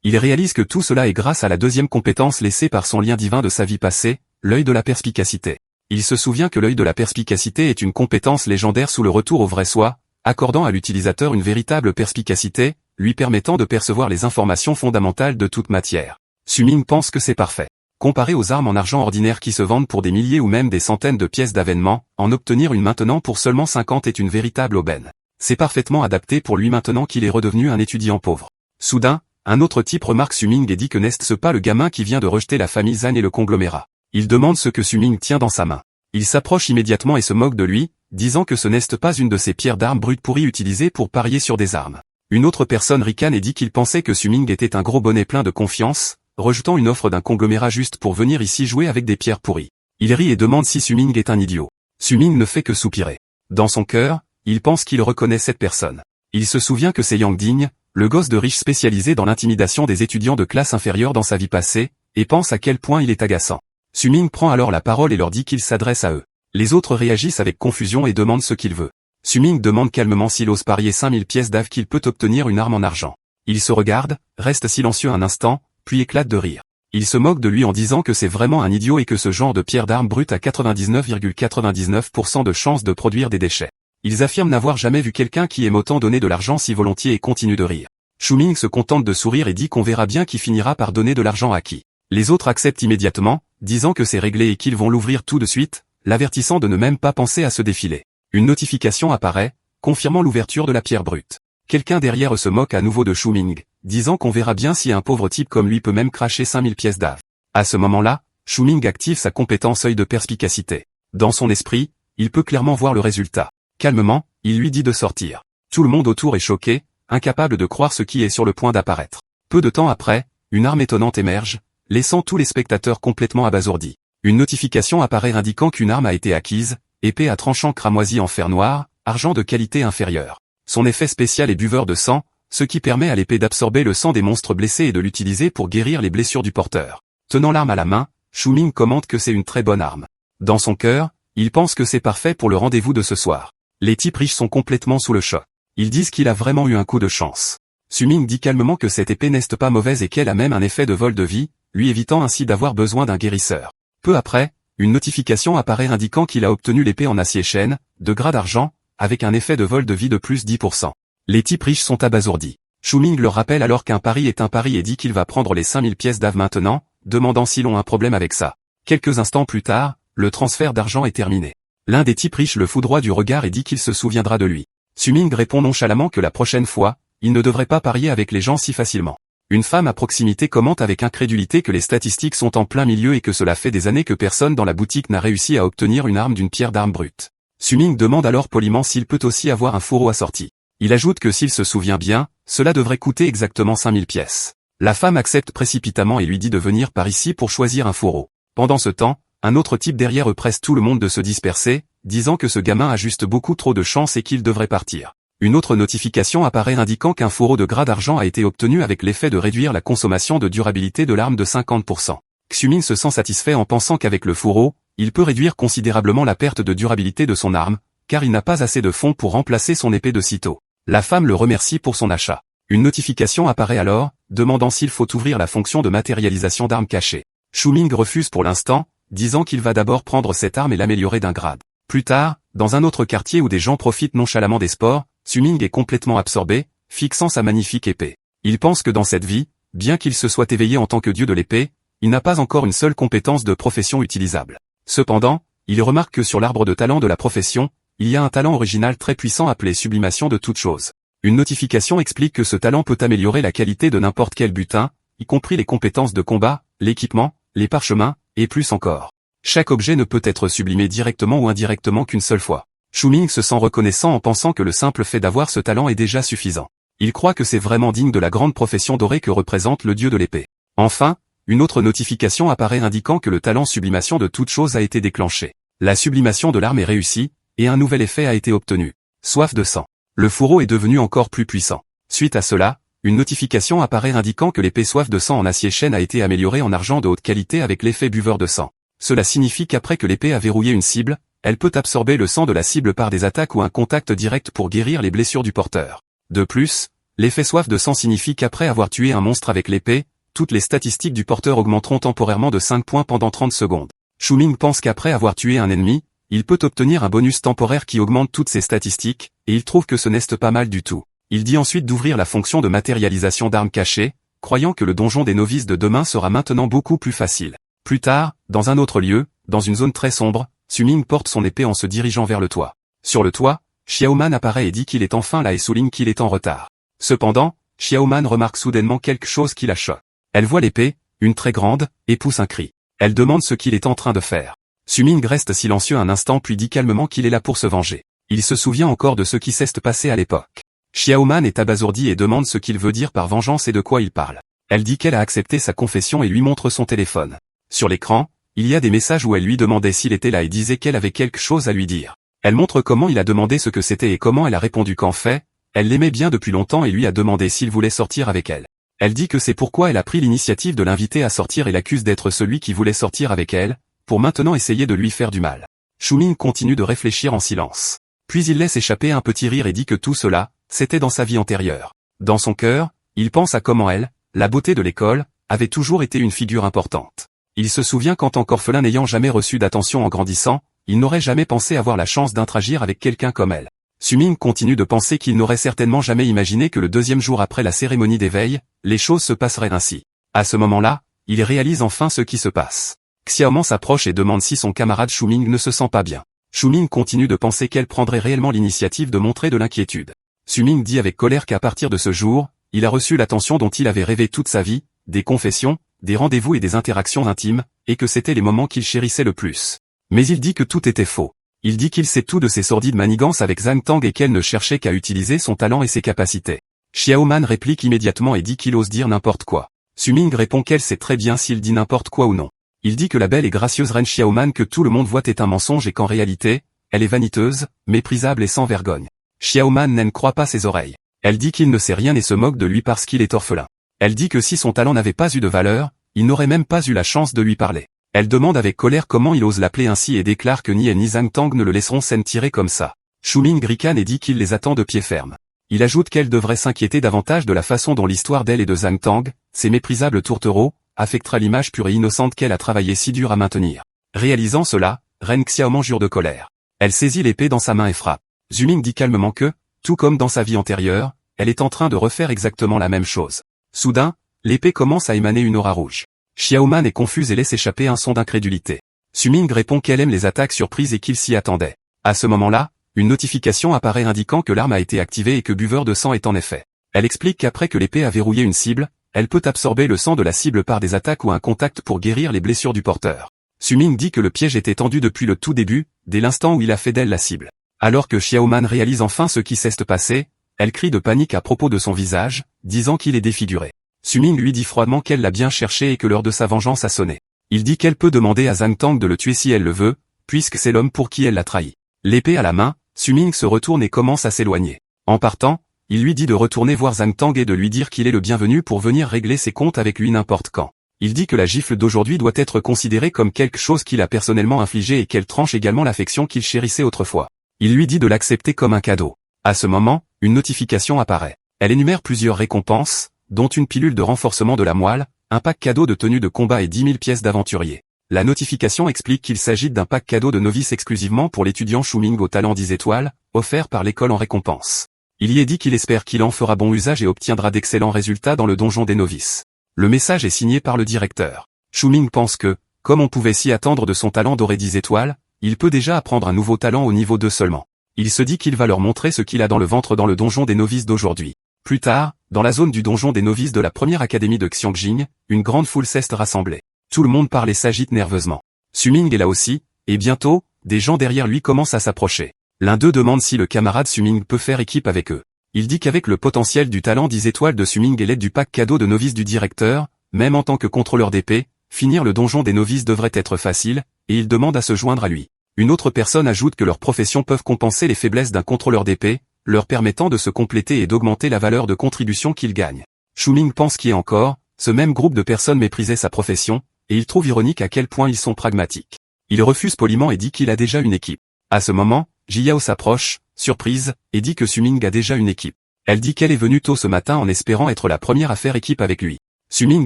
Il réalise que tout cela est grâce à la deuxième compétence laissée par son lien divin de sa vie passée, l'œil de la perspicacité. Il se souvient que l'œil de la perspicacité est une compétence légendaire sous le retour au vrai soi, accordant à l'utilisateur une véritable perspicacité, lui permettant de percevoir les informations fondamentales de toute matière. Shu-Ming pense que c'est parfait. Comparé aux armes en argent ordinaires qui se vendent pour des milliers ou même des centaines de pièces d'avènement, en obtenir une maintenant pour seulement 50 est une véritable aubaine. C'est parfaitement adapté pour lui maintenant qu'il est redevenu un étudiant pauvre. Soudain, un autre type remarque Shu-Ming et dit que n'est-ce pas le gamin qui vient de rejeter la famille Zhan et le conglomérat. Il demande ce que Shu-Ming tient dans sa main. Il s'approche immédiatement et se moque de lui, disant que ce n'est pas une de ces pierres d'armes brutes pourries utilisées pour parier sur des armes. Une autre personne ricane et dit qu'il pensait que Shu-Ming était un gros bonnet plein de confiance, rejetant une offre d'un conglomérat juste pour venir ici jouer avec des pierres pourries. Il rit et demande si Shu-Ming est un idiot. Shu-Ming ne fait que soupirer. Dans son cœur, il pense qu'il reconnaît cette personne. Il se souvient que c'est Yang Ding, le gosse de riche spécialisé dans l'intimidation des étudiants de classe inférieure dans sa vie passée, et pense à quel point il est agaçant. Shu-Ming prend alors la parole et leur dit qu'il s'adresse à eux. Les autres réagissent avec confusion et demandent ce qu'il veut. Shu-Ming demande calmement s'il ose parier 5000 pièces d'AV qu'il peut obtenir une arme en argent. Il se regarde, reste silencieux un instant, puis éclate de rire. Il se moque de lui en disant que c'est vraiment un idiot et que ce genre de pierre d'armes brute a 99,99% de chances de produire des déchets. Ils affirment n'avoir jamais vu quelqu'un qui aime autant donner de l'argent si volontiers et continue de rire. Shu-Ming se contente de sourire et dit qu'on verra bien qui finira par donner de l'argent à qui. Les autres acceptent immédiatement, disant que c'est réglé et qu'ils vont l'ouvrir tout de suite, l'avertissant de ne même pas penser à se défiler. Une notification apparaît, confirmant l'ouverture de la pierre brute. Quelqu'un derrière eux se moque à nouveau de Shu-Ming, disant qu'on verra bien si un pauvre type comme lui peut même cracher 5000 pièces d'AV. À ce moment-là, Shu-Ming active sa compétence œil de perspicacité. Dans son esprit, il peut clairement voir le résultat. Calmement, il lui dit de sortir. Tout le monde autour est choqué, incapable de croire ce qui est sur le point d'apparaître. Peu de temps après, une arme étonnante émerge, laissant tous les spectateurs complètement abasourdis. Une notification apparaît indiquant qu'une arme a été acquise, épée à tranchant cramoisi en fer noir, argent de qualité inférieure. Son effet spécial est buveur de sang, ce qui permet à l'épée d'absorber le sang des monstres blessés et de l'utiliser pour guérir les blessures du porteur. Tenant l'arme à la main, Shu-Ming commente que c'est une très bonne arme. Dans son cœur, il pense que c'est parfait pour le rendez-vous de ce soir. Les types riches sont complètement sous le choc. Ils disent qu'il a vraiment eu un coup de chance. Shu-Ming dit calmement que cette épée n'est pas mauvaise et qu'elle a même un effet de vol de vie, lui évitant ainsi d'avoir besoin d'un guérisseur. Peu après, une notification apparaît indiquant qu'il a obtenu l'épée en acier chêne, de grade argent, avec un effet de vol de vie de plus 10%. Les types riches sont abasourdis. Shu-Ming leur rappelle alors qu'un pari est un pari et dit qu'il va prendre les 5000 pièces d'AV maintenant, demandant s'ils ont un problème avec ça. Quelques instants plus tard, le transfert d'argent est terminé. L'un des types riches le foudroie du regard et dit qu'il se souviendra de lui. Shu-Ming répond nonchalamment que la prochaine fois, il ne devrait pas parier avec les gens si facilement. Une femme à proximité commente avec incrédulité que les statistiques sont en plein milieu et que cela fait des années que personne dans la boutique n'a réussi à obtenir une arme d'une pierre d'arme brute. Shu-Ming demande alors poliment s'il peut aussi avoir un fourreau assorti. Il ajoute que s'il se souvient bien, cela devrait coûter exactement 5000 pièces. La femme accepte précipitamment et lui dit de venir par ici pour choisir un fourreau. Pendant ce temps, un autre type derrière eux presse tout le monde de se disperser, disant que ce gamin a juste beaucoup trop de chance et qu'il devrait partir. Une autre notification apparaît indiquant qu'un fourreau de grade argent a été obtenu avec l'effet de réduire la consommation de durabilité de l'arme de 50%. Shu-Ming se sent satisfait en pensant qu'avec le fourreau, il peut réduire considérablement la perte de durabilité de son arme, car il n'a pas assez de fonds pour remplacer son épée de sitôt. La femme le remercie pour son achat. Une notification apparaît alors, demandant s'il faut ouvrir la fonction de matérialisation d'armes cachées. Shu-Ming refuse pour l'instant, disant qu'il va d'abord prendre cette arme et l'améliorer d'un grade. Plus tard, dans un autre quartier où des gens profitent nonchalamment des sports, Shu-Ming est complètement absorbé, fixant sa magnifique épée. Il pense que dans cette vie, bien qu'il se soit éveillé en tant que dieu de l'épée, il n'a pas encore une seule compétence de profession utilisable. Cependant, il remarque que sur l'arbre de talent de la profession, il y a un talent original très puissant appelé sublimation de toute chose. Une notification explique que ce talent peut améliorer la qualité de n'importe quel butin, y compris les compétences de combat, l'équipement, les parchemins, et plus encore. Chaque objet ne peut être sublimé directement ou indirectement qu'une seule fois. Shu-Ming se sent reconnaissant en pensant que le simple fait d'avoir ce talent est déjà suffisant. Il croit que c'est vraiment digne de la grande profession dorée que représente le dieu de l'épée. Enfin, une autre notification apparaît indiquant que le talent sublimation de toute chose a été déclenché. La sublimation de l'arme est réussie, et un nouvel effet a été obtenu. Soif de sang. Le fourreau est devenu encore plus puissant. Suite à cela, une notification apparaît indiquant que l'épée soif de sang en acier chêne a été améliorée en argent de haute qualité avec l'effet buveur de sang. Cela signifie qu'après que l'épée a verrouillé une cible, elle peut absorber le sang de la cible par des attaques ou un contact direct pour guérir les blessures du porteur. De plus, l'effet soif de sang signifie qu'après avoir tué un monstre avec l'épée, toutes les statistiques du porteur augmenteront temporairement de 5 points pendant 30 secondes. Xu Ming pense qu'après avoir tué un ennemi, il peut obtenir un bonus temporaire qui augmente toutes ses statistiques, et il trouve que ce n'est pas mal du tout. Il dit ensuite d'ouvrir la fonction de matérialisation d'armes cachées, croyant que le donjon des novices de demain sera maintenant beaucoup plus facile. Plus tard, dans un autre lieu, dans une zone très sombre, Xu Ming porte son épée en se dirigeant vers le toit. Sur le toit, Xiaoman apparaît et dit qu'il est enfin là et souligne qu'il est en retard. Cependant, Xiaoman remarque soudainement quelque chose qui la choque. Elle voit l'épée, une très grande, et pousse un cri. Elle demande ce qu'il est en train de faire. Xu Ming reste silencieux un instant puis dit calmement qu'il est là pour se venger. Il se souvient encore de ce qui s'est passé à l'époque. Xiaoman est abasourdi et demande ce qu'il veut dire par vengeance et de quoi il parle. Elle dit qu'elle a accepté sa confession et lui montre son téléphone. Sur l'écran, il y a des messages où elle lui demandait s'il était là et disait qu'elle avait quelque chose à lui dire. Elle montre comment il a demandé ce que c'était et comment elle a répondu qu'en fait, elle l'aimait bien depuis longtemps et lui a demandé s'il voulait sortir avec elle. Elle dit que c'est pourquoi elle a pris l'initiative de l'inviter à sortir et l'accuse d'être celui qui voulait sortir avec elle, pour maintenant essayer de lui faire du mal. Xu Ming continue de réfléchir en silence. Puis il laisse échapper un petit rire et dit que tout cela, c'était dans sa vie antérieure. Dans son cœur, il pense à comment elle, la beauté de l'école, avait toujours été une figure importante. Il se souvient qu'en tant qu'orphelin n'ayant jamais reçu d'attention en grandissant, il n'aurait jamais pensé avoir la chance d'interagir avec quelqu'un comme elle. Xu Ming continue de penser qu'il n'aurait certainement jamais imaginé que le deuxième jour après la cérémonie d'éveil, les choses se passeraient ainsi. À ce moment-là, il réalise enfin ce qui se passe. Xiaoman s'approche et demande si son camarade Xu Ming ne se sent pas bien. Xu Ming continue de penser qu'elle prendrait réellement l'initiative de montrer de l'inquiétude. Xu Ming dit avec colère qu'à partir de ce jour, il a reçu l'attention dont il avait rêvé toute sa vie, des confessions, des rendez-vous et des interactions intimes, et que c'était les moments qu'il chérissait le plus. Mais il dit que tout était faux. Il dit qu'il sait tout de ses sordides manigances avec Zhang Tang et qu'elle ne cherchait qu'à utiliser son talent et ses capacités. Xiaoman réplique immédiatement et dit qu'il ose dire n'importe quoi. Xu Ming répond qu'elle sait très bien s'il dit n'importe quoi ou non. Il dit que la belle et gracieuse reine Xiaoman que tout le monde voit est un mensonge et qu'en réalité, elle est vaniteuse, méprisable et sans vergogne. Xiaoman n'en croit pas ses oreilles. Elle dit qu'il ne sait rien et se moque de lui parce qu'il est orphelin. Elle dit que si son talent n'avait pas eu de valeur, il n'aurait même pas eu la chance de lui parler. Elle demande avec colère comment il ose l'appeler ainsi et déclare que ni elle ni Zhang Tang ne le laisseront s'en tirer comme ça. Xu Ming ricane et dit qu'il les attend de pied ferme. Il ajoute qu'elle devrait s'inquiéter davantage de la façon dont l'histoire d'elle et de Zhang Tang, ces méprisables tourtereaux, affectera l'image pure et innocente qu'elle a travaillé si dur à maintenir. Réalisant cela, Reine Xiaoman jure de colère. Elle saisit l'épée dans sa main et frappe. Xu Ming dit calmement que, tout comme dans sa vie antérieure, elle est en train de refaire exactement la même chose. Soudain, l'épée commence à émaner une aura rouge. Xiaoman est confuse et laisse échapper un son d'incrédulité. Xu Ming répond qu'elle aime les attaques surprises et qu'il s'y attendait. À ce moment-là, une notification apparaît indiquant que l'arme a été activée et que buveur de sang est en effet. Elle explique qu'après que l'épée a verrouillé une cible, elle peut absorber le sang de la cible par des attaques ou un contact pour guérir les blessures du porteur. Xu Ming dit que le piège était tendu depuis le tout début, dès l'instant où il a fait d'elle la cible. Alors que Xiaoman réalise enfin ce qui s'est passé, elle crie de panique à propos de son visage, disant qu'il est défiguré. Xu Ming lui dit froidement qu'elle l'a bien cherché et que l'heure de sa vengeance a sonné. Il dit qu'elle peut demander à Zhang Tang de le tuer si elle le veut, puisque c'est l'homme pour qui elle l'a trahi. L'épée à la main, Xu Ming se retourne et commence à s'éloigner. En partant, il lui dit de retourner voir Zhang Tang et de lui dire qu'il est le bienvenu pour venir régler ses comptes avec lui n'importe quand. Il dit que la gifle d'aujourd'hui doit être considérée comme quelque chose qu'il a personnellement infligé et qu'elle tranche également l'affection qu'il chérissait autrefois. Il lui dit de l'accepter comme un cadeau. À ce moment, une notification apparaît. Elle énumère plusieurs récompenses, dont une pilule de renforcement de la moelle, un pack cadeau de tenue de combat et 10 000 pièces d'aventurier. La notification explique qu'il s'agit d'un pack cadeau de novice exclusivement pour l'étudiant Xu Ming au talent 10 étoiles, offert par l'école en récompense. Il y est dit qu'il espère qu'il en fera bon usage et obtiendra d'excellents résultats dans le donjon des novices. Le message est signé par le directeur. Xu Ming pense que, comme on pouvait s'y attendre de son talent doré 10 étoiles, il peut déjà apprendre un nouveau talent au niveau 2 seulement. Il se dit qu'il va leur montrer ce qu'il a dans le ventre dans le donjon des novices d'aujourd'hui. Plus tard, dans la zone du donjon des novices de la première académie de Xiangjing, une grande foule s'est rassemblée. Tout le monde parle et s'agite nerveusement. Xu Ming est là aussi, et bientôt, des gens derrière lui commencent à s'approcher. L'un d'eux demande si le camarade Xu Ming peut faire équipe avec eux. Il dit qu'avec le potentiel du talent 10 étoiles de Xu Ming et l'aide du pack cadeau de novice du directeur, même en tant que contrôleur d'épée, finir le donjon des novices devrait être facile, et il demande à se joindre à lui. Une autre personne ajoute que leurs professions peuvent compenser les faiblesses d'un contrôleur d'épée, leur permettant de se compléter et d'augmenter la valeur de contribution qu'ils gagnent. Xu Ming pense qu'il y a encore, ce même groupe de personnes méprisait sa profession, et il trouve ironique à quel point ils sont pragmatiques. Il refuse poliment et dit qu'il a déjà une équipe. À ce moment, Jiyao s'approche, surprise, et dit que Suming a déjà une équipe. Elle dit qu'elle est venue tôt ce matin en espérant être la première à faire équipe avec lui. Suming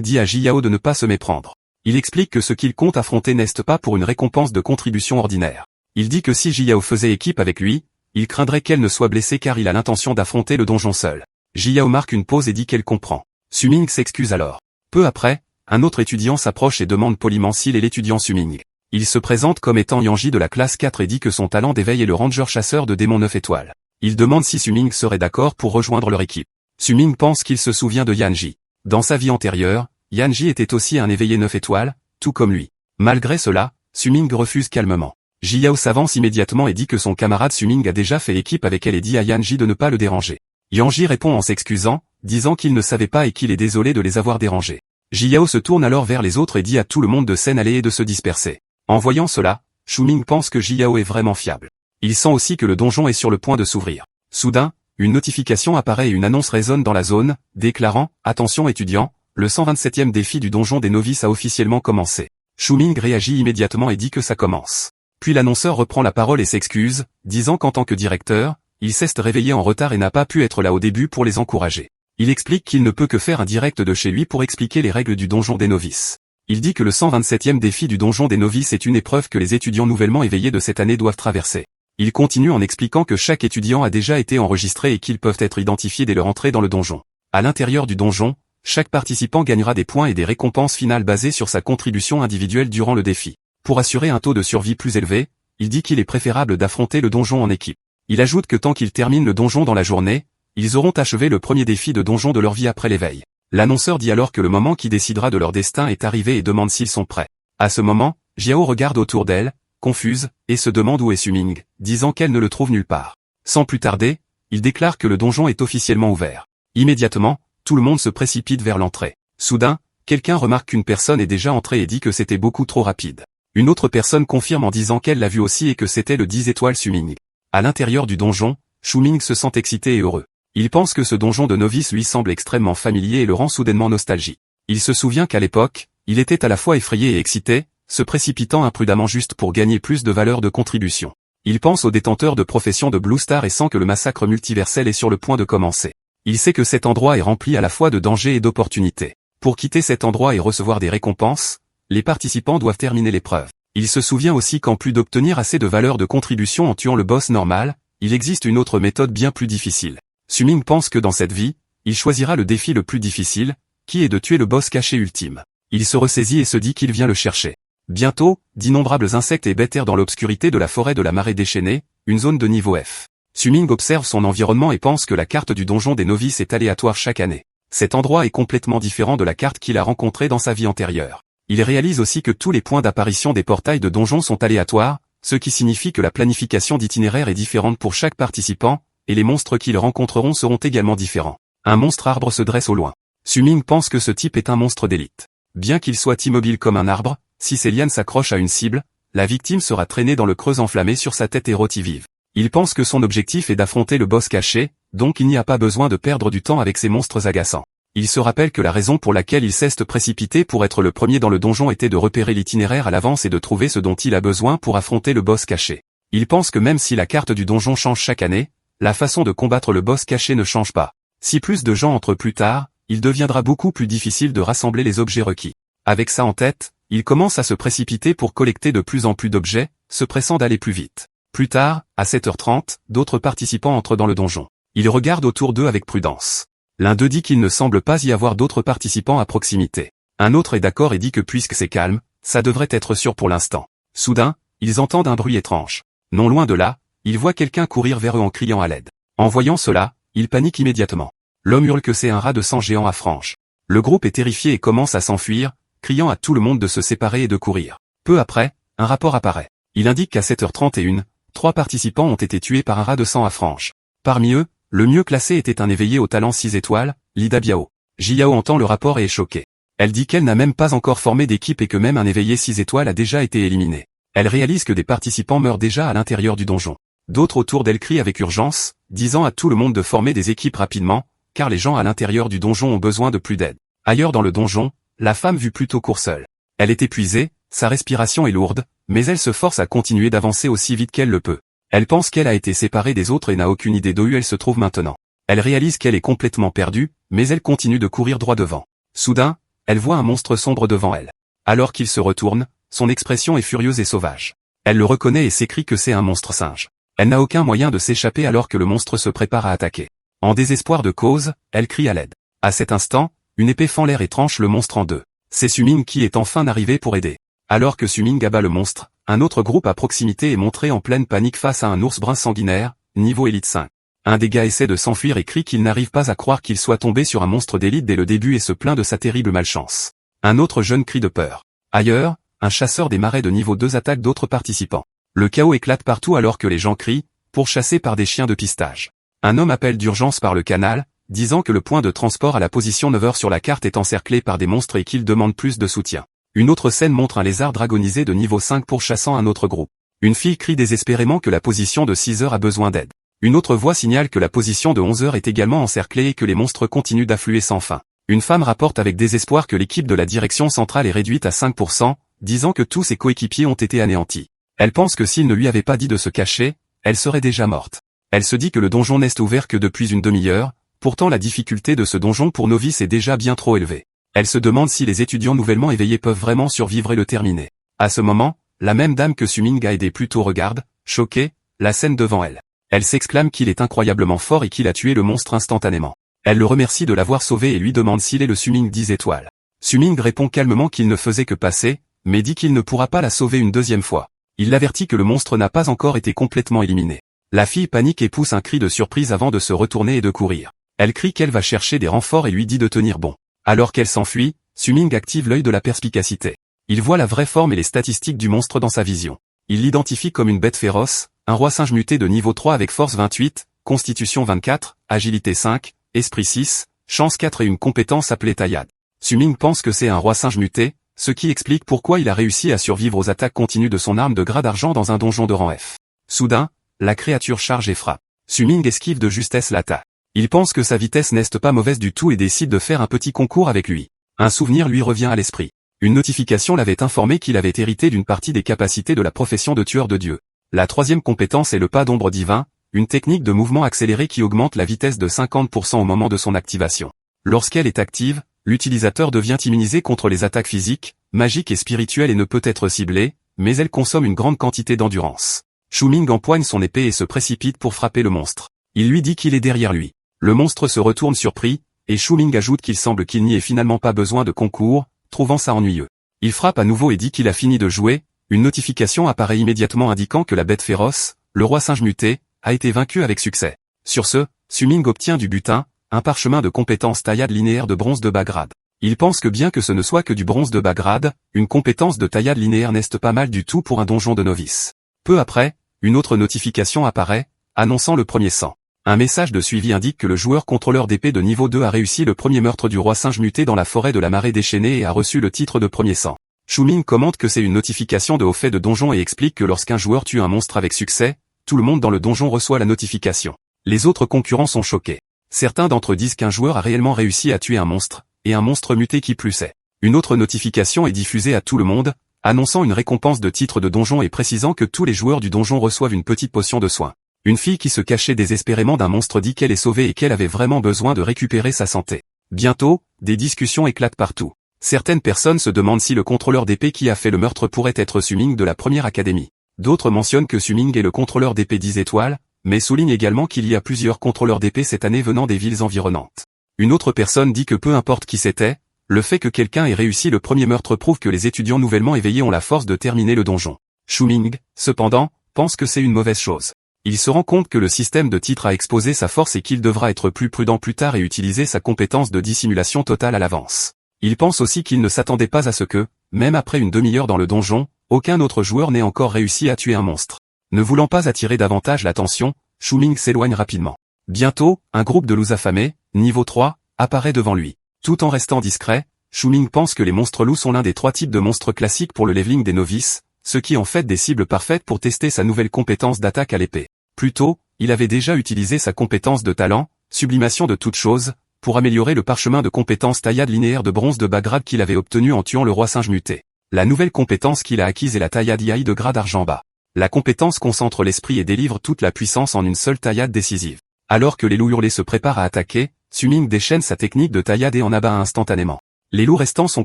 dit à Jiyao de ne pas se méprendre. Il explique que ce qu'il compte affronter n'est pas pour une récompense de contribution ordinaire. Il dit que si Jiyao faisait équipe avec lui, il craindrait qu'elle ne soit blessée car il a l'intention d'affronter le donjon seul. Jiyao marque une pause et dit qu'elle comprend. Suming s'excuse alors. Peu après, un autre étudiant s'approche et demande poliment s'il est l'étudiant Suming. Il se présente comme étant Yanji de la classe 4 et dit que son talent d'éveil est le ranger chasseur de démons 9 étoiles. Il demande si Suming serait d'accord pour rejoindre leur équipe. Suming pense qu'il se souvient de Yanji. Dans sa vie antérieure, Yanji était aussi un éveillé 9 étoiles, tout comme lui. Malgré cela, Suming refuse calmement. Jiyao s'avance immédiatement et dit que son camarade Suming a déjà fait équipe avec elle et dit à Yanji de ne pas le déranger. Yanji répond en s'excusant, disant qu'il ne savait pas et qu'il est désolé de les avoir dérangés. Jiyao se tourne alors vers les autres et dit à tout le monde de s'en aller et de se disperser. En voyant cela, Suming pense que Jiyao est vraiment fiable. Il sent aussi que le donjon est sur le point de s'ouvrir. Soudain, une notification apparaît et une annonce résonne dans la zone, déclarant « Attention étudiants, le 127e défi du donjon des novices a officiellement commencé ». Suming réagit immédiatement et dit que ça commence. Puis l'annonceur reprend la parole et s'excuse, disant qu'en tant que directeur, il s'est réveillé en retard et n'a pas pu être là au début pour les encourager. Il explique qu'il ne peut que faire un direct de chez lui pour expliquer les règles du donjon des novices. Il dit que le 127e défi du donjon des novices est une épreuve que les étudiants nouvellement éveillés de cette année doivent traverser. Il continue en expliquant que chaque étudiant a déjà été enregistré et qu'ils peuvent être identifiés dès leur entrée dans le donjon. À l'intérieur du donjon, chaque participant gagnera des points et des récompenses finales basées sur sa contribution individuelle durant le défi. Pour assurer un taux de survie plus élevé, il dit qu'il est préférable d'affronter le donjon en équipe. Il ajoute que tant qu'ils terminent le donjon dans la journée, ils auront achevé le premier défi de donjon de leur vie après l'éveil. L'annonceur dit alors que le moment qui décidera de leur destin est arrivé et demande s'ils sont prêts. À ce moment, Jiyao regarde autour d'elle, confuse, et se demande où est Suming, disant qu'elle ne le trouve nulle part. Sans plus tarder, il déclare que le donjon est officiellement ouvert. Immédiatement, tout le monde se précipite vers l'entrée. Soudain, quelqu'un remarque qu'une personne est déjà entrée et dit que c'était beaucoup trop rapide. Une autre personne confirme en disant qu'elle l'a vu aussi et que c'était le 10 étoiles Suming. À l'intérieur du donjon, Suming se sent excité et heureux. Il pense que ce donjon de novice lui semble extrêmement familier et le rend soudainement nostalgique. Il se souvient qu'à l'époque, il était à la fois effrayé et excité, se précipitant imprudemment juste pour gagner plus de valeur de contribution. Il pense aux détenteurs de profession de Blue Star et sent que le massacre multiversel est sur le point de commencer. Il sait que cet endroit est rempli à la fois de dangers et d'opportunités. Pour quitter cet endroit et recevoir des récompenses, les participants doivent terminer l'épreuve. Il se souvient aussi qu'en plus d'obtenir assez de valeur de contribution en tuant le boss normal, il existe une autre méthode bien plus difficile. Suming pense que dans cette vie, il choisira le défi le plus difficile, qui est de tuer le boss caché ultime. Il se ressaisit et se dit qu'il vient le chercher. Bientôt, d'innombrables insectes et bêtes errent dans l'obscurité de la forêt de la marée déchaînée, une zone de niveau F. Suming observe son environnement et pense que la carte du donjon des novices est aléatoire chaque année. Cet endroit est complètement différent de la carte qu'il a rencontrée dans sa vie antérieure. Il réalise aussi que tous les points d'apparition des portails de donjon sont aléatoires, ce qui signifie que la planification d'itinéraire est différente pour chaque participant, et les monstres qu'ils rencontreront seront également différents. Un monstre arbre se dresse au loin. Suming pense que ce type est un monstre d'élite. Bien qu'il soit immobile comme un arbre, si ses lianes s'accrochent à une cible, la victime sera traînée dans le creux enflammé sur sa tête et rôtie vive. Il pense que son objectif est d'affronter le boss caché, donc il n'y a pas besoin de perdre du temps avec ces monstres agaçants. Il se rappelle que la raison pour laquelle il s'est précipité pour être le premier dans le donjon était de repérer l'itinéraire à l'avance et de trouver ce dont il a besoin pour affronter le boss caché. Il pense que même si la carte du donjon change chaque année, la façon de combattre le boss caché ne change pas. Si plus de gens entrent plus tard, il deviendra beaucoup plus difficile de rassembler les objets requis. Avec ça en tête, il commence à se précipiter pour collecter de plus en plus d'objets, se pressant d'aller plus vite. Plus tard, à 7h30, d'autres participants entrent dans le donjon. Ils regardent autour d'eux avec prudence. L'un d'eux dit qu'il ne semble pas y avoir d'autres participants à proximité. Un autre est d'accord et dit que puisque c'est calme, ça devrait être sûr pour l'instant. Soudain, ils entendent un bruit étrange. Non loin de là, ils voient quelqu'un courir vers eux en criant à l'aide. En voyant cela, ils paniquent immédiatement. L'homme hurle que c'est un rat de sang géant à franges. Le groupe est terrifié et commence à s'enfuir, criant à tout le monde de se séparer et de courir. Peu après, un rapport apparaît. Il indique qu'à 7h31, 3 participants ont été tués par un rat de sang à franges. Parmi eux, le mieux classé était un éveillé au talent 6 étoiles, Lida Biao. Jiyao entend le rapport et est choquée. Elle dit qu'elle n'a même pas encore formé d'équipe et que même un éveillé 6 étoiles a déjà été éliminé. Elle réalise que des participants meurent déjà à l'intérieur du donjon. D'autres autour d'elle crient avec urgence, disant à tout le monde de former des équipes rapidement, car les gens à l'intérieur du donjon ont besoin de plus d'aide. Ailleurs dans le donjon, la femme vue plutôt court seule. Elle est épuisée, sa respiration est lourde, mais elle se force à continuer d'avancer aussi vite qu'elle le peut. Elle pense qu'elle a été séparée des autres et n'a aucune idée d'où elle se trouve maintenant. Elle réalise qu'elle est complètement perdue, mais elle continue de courir droit devant. Soudain, elle voit un monstre sombre devant elle. Alors qu'il se retourne, son expression est furieuse et sauvage. Elle le reconnaît et s'écrie que c'est un monstre singe. Elle n'a aucun moyen de s'échapper alors que le monstre se prépare à attaquer. En désespoir de cause, elle crie à l'aide. À cet instant, une épée fend l'air et tranche le monstre en deux. C'est Su-Ming qui est enfin arrivé pour aider. Alors que Su-Ming abat le monstre, un autre groupe à proximité est montré en pleine panique face à un ours brun sanguinaire, niveau élite 5. Un des gars essaie de s'enfuir et crie qu'il n'arrive pas à croire qu'il soit tombé sur un monstre d'élite dès le début et se plaint de sa terrible malchance. Un autre jeune crie de peur. Ailleurs, un chasseur des marais de niveau 2 attaque d'autres participants. Le chaos éclate partout alors que les gens crient, pourchassés par des chiens de pistage. Un homme appelle d'urgence par le canal, disant que le point de transport à la position 9h sur la carte est encerclé par des monstres et qu'il demande plus de soutien. Une autre scène montre un lézard dragonisé de niveau 5 pourchassant un autre groupe. Une fille crie désespérément que la position de 6h a besoin d'aide. Une autre voix signale que la position de 11h est également encerclée et que les monstres continuent d'affluer sans fin. Une femme rapporte avec désespoir que l'équipe de la direction centrale est réduite à 5%, disant que tous ses coéquipiers ont été anéantis. Elle pense que s'il ne lui avait pas dit de se cacher, elle serait déjà morte. Elle se dit que le donjon n'est ouvert que depuis une demi-heure, pourtant la difficulté de ce donjon pour novices est déjà bien trop élevée. Elle se demande si les étudiants nouvellement éveillés peuvent vraiment survivre et le terminer. À ce moment, la même dame que Su-Ming a aidé plus tôt regarde, choquée, la scène devant elle. Elle s'exclame qu'il est incroyablement fort et qu'il a tué le monstre instantanément. Elle le remercie de l'avoir sauvé et lui demande s'il est le Su-Ming 10 étoiles. Su-Ming répond calmement qu'il ne faisait que passer, mais dit qu'il ne pourra pas la sauver une deuxième fois. Il l'avertit que le monstre n'a pas encore été complètement éliminé. La fille panique et pousse un cri de surprise avant de se retourner et de courir. Elle crie qu'elle va chercher des renforts et lui dit de tenir bon. Alors qu'elle s'enfuit, Su-Ming active l'œil de la perspicacité. Il voit la vraie forme et les statistiques du monstre dans sa vision. Il l'identifie comme une bête féroce, un roi singe muté de niveau 3 avec force 28, constitution 24, agilité 5, esprit 6, chance 4 et une compétence appelée taillade. Su-Ming pense que c'est un roi singe muté, ce qui explique pourquoi il a réussi à survivre aux attaques continues de son arme de grade argent dans un donjon de rang F. Soudain, la créature charge et frappe. Su-Ming esquive de justesse l'attaque. Il pense que sa vitesse n'est pas mauvaise du tout et décide de faire un petit concours avec lui. Un souvenir lui revient à l'esprit. Une notification l'avait informé qu'il avait hérité d'une partie des capacités de la profession de tueur de dieu. La troisième compétence est le pas d'ombre divin, une technique de mouvement accéléré qui augmente la vitesse de 50% au moment de son activation. Lorsqu'elle est active, l'utilisateur devient immunisé contre les attaques physiques, magiques et spirituelles et ne peut être ciblé, mais elle consomme une grande quantité d'endurance. Su-Ming empoigne son épée et se précipite pour frapper le monstre. Il lui dit qu'il est derrière lui. Le monstre se retourne surpris, et Su-Ming ajoute qu'il semble qu'il n'y ait finalement pas besoin de concours, trouvant ça ennuyeux. Il frappe à nouveau et dit qu'il a fini de jouer, une notification apparaît immédiatement indiquant que la bête féroce, le roi singe muté, a été vaincu avec succès. Sur ce, Su-Ming obtient du butin, un parchemin de compétences taillade linéaire de bronze de bas grade. Il pense que bien que ce ne soit que du bronze de bas grade, une compétence de taillade linéaire n'est pas mal du tout pour un donjon de novice. Peu après, une autre notification apparaît, annonçant le premier sang. Un message de suivi indique que le joueur contrôleur d'épée de niveau 2 a réussi le premier meurtre du roi singe muté dans la forêt de la marée déchaînée et a reçu le titre de premier sang. Su-Ming commente que c'est une notification de haut fait de donjon et explique que lorsqu'un joueur tue un monstre avec succès, tout le monde dans le donjon reçoit la notification. Les autres concurrents sont choqués. Certains d'entre eux disent qu'un joueur a réellement réussi à tuer un monstre, et un monstre muté qui plus est. Une autre notification est diffusée à tout le monde, annonçant une récompense de titre de donjon et précisant que tous les joueurs du donjon reçoivent une petite potion de soin. Une fille qui se cachait désespérément d'un monstre dit qu'elle est sauvée et qu'elle avait vraiment besoin de récupérer sa santé. Bientôt, des discussions éclatent partout. Certaines personnes se demandent si le contrôleur d'épée qui a fait le meurtre pourrait être Su-Ming de la première académie. D'autres mentionnent que Su-Ming est le contrôleur d'épée 10 étoiles, mais soulignent également qu'il y a plusieurs contrôleurs d'épée cette année venant des villes environnantes. Une autre personne dit que peu importe qui c'était, le fait que quelqu'un ait réussi le premier meurtre prouve que les étudiants nouvellement éveillés ont la force de terminer le donjon. Su-Ming, cependant, pense que c'est une mauvaise chose. Il se rend compte que le système de titre a exposé sa force et qu'il devra être plus prudent plus tard et utiliser sa compétence de dissimulation totale à l'avance. Il pense aussi qu'il ne s'attendait pas à ce que, même après une demi-heure dans le donjon, aucun autre joueur n'ait encore réussi à tuer un monstre. Ne voulant pas attirer davantage l'attention, Su-Ming s'éloigne rapidement. Bientôt, un groupe de loups affamés, niveau 3, apparaît devant lui. Tout en restant discret, Su-Ming pense que les monstres loups sont l'un des 3 types de monstres classiques pour le leveling des novices, ce qui en fait des cibles parfaites pour tester sa nouvelle compétence d'attaque à l'épée. Plus tôt, il avait déjà utilisé sa compétence de talent, sublimation de toute chose, pour améliorer le parchemin de compétences taillade linéaire de bronze de bas grade qu'il avait obtenu en tuant le roi singe muté. La nouvelle compétence qu'il a acquise est la taillade IAI de grade argent bas. La compétence concentre l'esprit et délivre toute la puissance en une seule taillade décisive. Alors que les loups hurlés se préparent à attaquer, Su-Ming déchaîne sa technique de taillade et en abat instantanément. Les loups restants sont